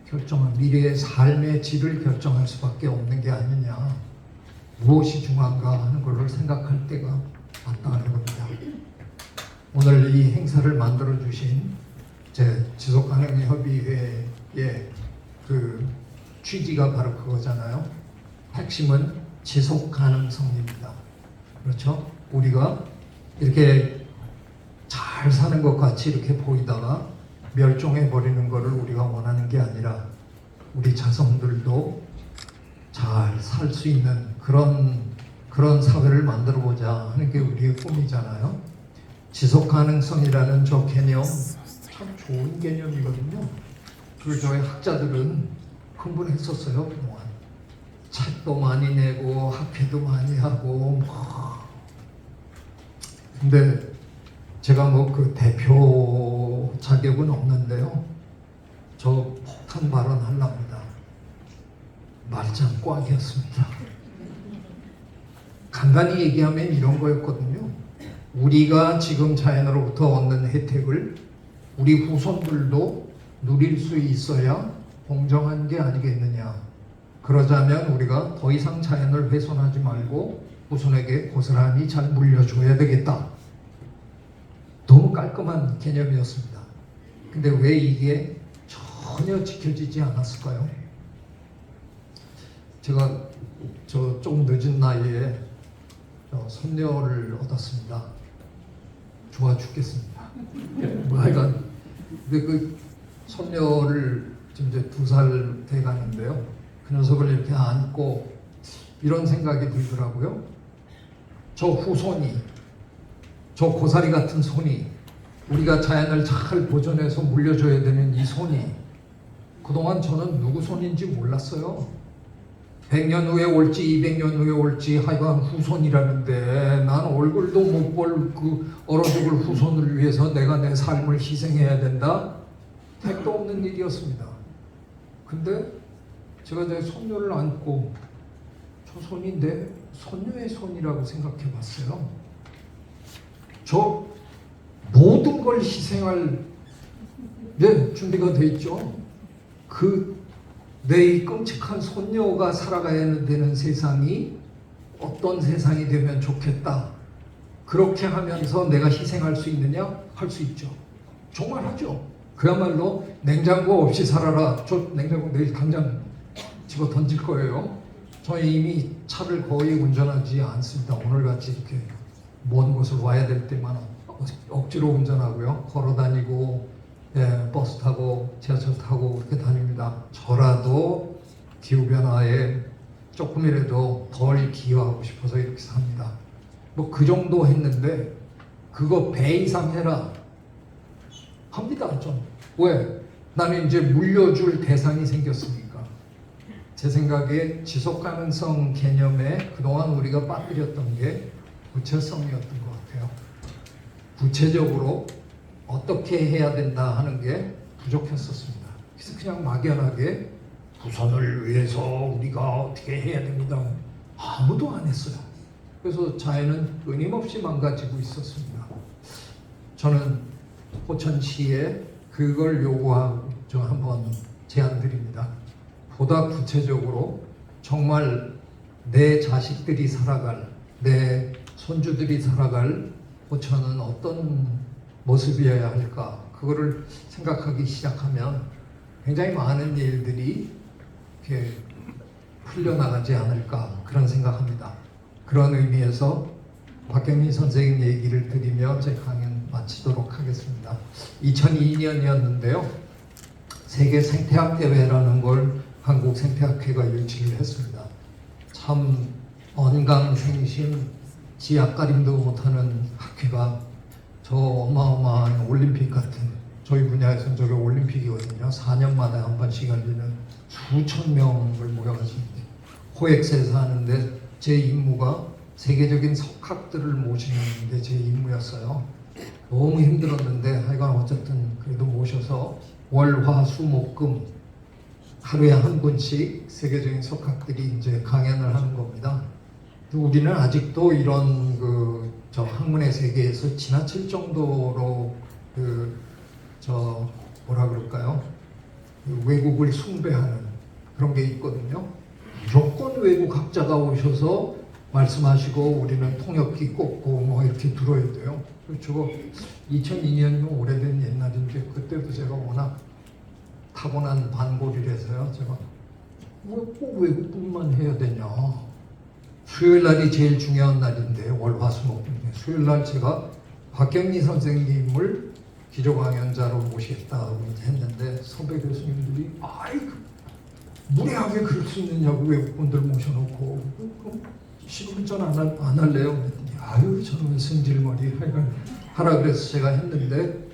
결정할, 미래의 삶의 질을 결정할 수밖에 없는 게 아니냐, 무엇이 중요한가 하는 것을 생각할 때가 맞다는 겁니다. 오늘 이 행사를 만들어 주신 제 지속가능협의회의 그 취지가 바로 그거잖아요. 핵심은 지속가능성입니다. 그렇죠? 우리가 이렇게 잘 사는 것 같이 이렇게 보이다가 멸종해 버리는 것을 우리가 원하는 게 아니라 우리 자손들도 잘 살 수 있는 그런 사회를 만들어 보자 하는 게 우리의 꿈이잖아요. 지속 가능성이라는 저 개념 참 좋은 개념이거든요. 그걸 저희 학자들은 흥분했었어요. 그동안 책도 많이 내고 학회도 많이 하고 근데 제가 뭐 그 대표 자격은 없는데요. 저 폭탄 발언하려고 합니다. 말짱 꽉이었습니다. 간단히 얘기하면 이런 거였거든요. 우리가 지금 자연으로부터 얻는 혜택을 우리 후손들도 누릴 수 있어야 공정한 게 아니겠느냐. 그러자면 우리가 더 이상 자연을 훼손하지 말고 후손에게 고스란히 잘 물려줘야 되겠다. 너무 깔끔한 개념이었습니다. 근데 왜 이게 전혀 지켜지지 않았을까요? 제가 좀 늦은 나이에 손녀를 얻었습니다. 좋아 죽겠습니다. 하여간 근데 그 손녀를 지금 이제 2살 돼 가는데요. 그 녀석을 이렇게 안고 이런 생각이 들더라고요. 저 후손이, 저 고사리 같은 손이, 우리가 자연을 잘 보존해서 물려줘야 되는 이 손이 그동안 저는 누구 손인지 몰랐어요. 100년 후에 올지 200년 후에 올지 하여간 후손이라는데 난 얼굴도 못 볼 그 얼어 죽을 후손을 위해서 내가 내 삶을 희생해야 된다? 택도 없는 일이었습니다. 근데 제가 제 손녀를 안고 저 손이 내 손녀의 손이라고 생각해 봤어요. 저 모든 걸 희생할 준비가 돼 있죠. 내 이 끔찍한 손녀가 살아가야 되는 세상이 어떤 세상이 되면 좋겠다. 그렇게 하면서 내가 희생할 수 있느냐? 할 수 있죠. 정말 하죠. 그야말로 냉장고 없이 살아라. 저 냉장고 내일 당장 집어 던질 거예요. 저 이미 차를 거의 운전하지 않습니다. 오늘같이 이렇게 먼 곳을 와야 될 때만 억지로 운전하고요. 걸어 다니고 버스 타고 지하철 타고 그렇게 다닙니다. 저라도 기후변화에 조금이라도 덜 기여하고 싶어서 이렇게 삽니다. 뭐 그 정도 했는데 그거 배 이상 해라 합니다. 좀. 왜? 나는 이제 물려줄 대상이 생겼으니까. 제 생각에 지속가능성 개념에 그동안 우리가 빠뜨렸던 게 구체성이었던 것 같아요. 구체적으로 어떻게 해야 된다 하는 게 부족했었습니다. 그래서 그냥 막연하게 부선을 위해서 우리가 어떻게 해야 됩니다. 아무도 안 했어요. 그래서 자연은 끊임없이 망가지고 있었습니다. 저는 포천시에 그걸 요구하고 한번 제안드립니다. 보다 구체적으로 정말 내 자식들이 살아갈, 내 손주들이 살아갈 포천은 어떤 모습이어야 할까? 그거를 생각하기 시작하면 굉장히 많은 일들이 이렇게 풀려나가지 않을까 그런 생각합니다. 그런 의미에서 박경민 선생님 얘기를 드리며 제 강연 마치도록 하겠습니다. 2002년이었는데요. 세계 생태학 대회라는 걸 한국 생태학회가 유치를 했습니다. 참 언강생심 지약가림도 못하는 학회가 저 어마어마한 올림픽 같은 저희 분야에서는 저게 올림픽이거든요. 4년마다 한 번씩 열리는 수천 명을 모여가지고 코엑스에서 하는데 제 임무가 세계적인 석학들을 모시는 게 제 임무였어요. 너무 힘들었는데 하여간 어쨌든 그래도 모셔서 월, 화, 수, 목, 금 하루에 한 분씩 세계적인 석학들이 이제 강연을 하는 겁니다. 우리는 아직도 이런 저 학문의 세계에서 지나칠 정도로 뭐라 그럴까요? 외국을 숭배하는 그런 게 있거든요. 무조건 외국 학자가 오셔서 말씀하시고 우리는 통역기 꽂고 뭐 이렇게 들어야 돼요. 저거 2002년이면 오래된 옛날인데 그때도 제가 워낙 타고난 반골이라서요. 제가 왜 꼭 외국분만 해야 되냐. 수요일 날이 제일 중요한 날인데 월화수목 수요일 날 제가 박경리 선생님을 기조강연자로 모시겠다고 했는데 선배 교수님들이 무례하게 그럴 수 있느냐고 외국분들 모셔놓고 그럼 신분전 안 할래요? 그랬더니 아유 저는 승질머리 하라 그래서 제가 했는데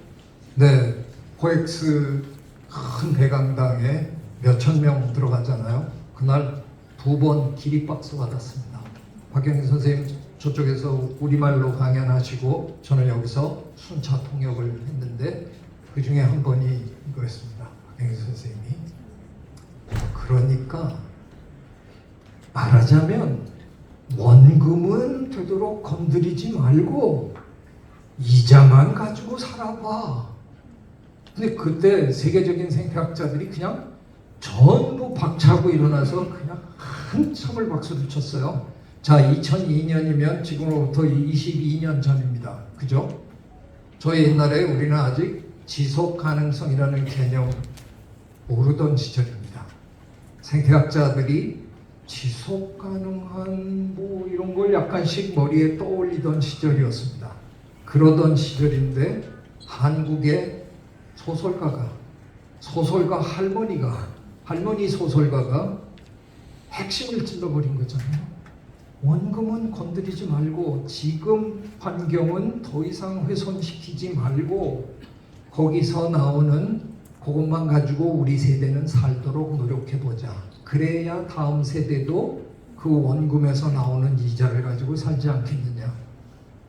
네 코엑스 큰 대강당에 몇천 명 들어가잖아요. 그날 2번 기립박수 받았습니다. 박경리 선생님 저쪽에서 우리말로 강연하시고 저는 여기서 순차 통역을 했는데 그 중에 한 번이 이거였습니다. 박경리 선생님이 그러니까 말하자면 원금은 되도록 건드리지 말고 이자만 가지고 살아봐. 근데 그때 세계적인 생태학자들이 그냥 전부 박차고 일어나서 그냥 한참을 박수를 쳤어요. 자, 2002년이면 지금으로부터 22년 전입니다. 그죠? 저 옛날에 우리는 아직 지속가능성이라는 개념 모르던 시절입니다. 생태학자들이 지속가능한 뭐 이런 걸 약간씩 머리에 떠올리던 시절이었습니다. 그러던 시절인데 한국의 소설가 할머니 소설가가 핵심을 찔러버린 거잖아요. 원금은 건드리지 말고 지금 환경은 더 이상 훼손시키지 말고 거기서 나오는 그것만 가지고 우리 세대는 살도록 노력해보자. 그래야 다음 세대도 그 원금에서 나오는 이자를 가지고 살지 않겠느냐.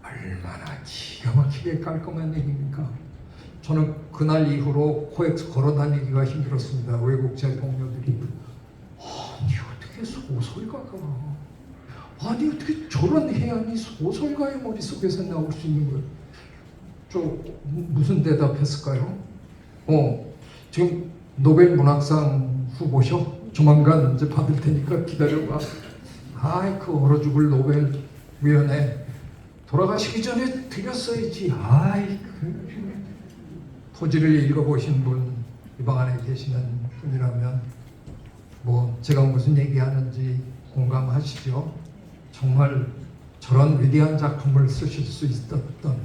얼마나 기가 막히게 깔끔한 얘기입니까? 저는 그날 이후로 코엑스 걸어다니기가 힘들었습니다. 외국제 동료들이 아니 어떻게 소설가가 아니 어떻게 저런 해안이 소설가의 머릿속에서 나올 수 있는 거예요? 저 무슨 대답했을까요? 지금 노벨 문학상 후보셔? 조만간 이제 받을 테니까 기다려봐. 그 얼어 죽을 노벨 위원회 돌아가시기 전에 드렸어야지. 토지를 읽어보신 분, 이 방 안에 계시는 분이라면 뭐 제가 무슨 얘기하는지 공감하시죠? 정말 저런 위대한 작품을 쓰실 수 있었던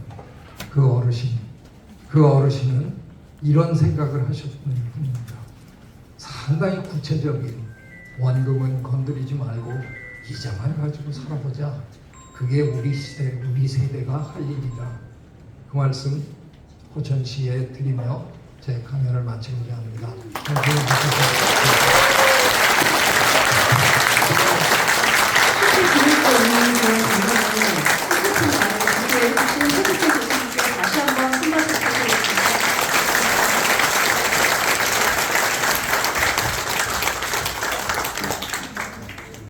그 어르신은 이런 생각을 하셨던 분입니다. 상당히 구체적인, 원금은 건드리지 말고 이자만 가지고 살아보자. 그게 우리 시대, 우리 세대가 할 일이다. 그 말씀 호천시에 드리며 제 강연을 마치고자 합니다. 감사합니다.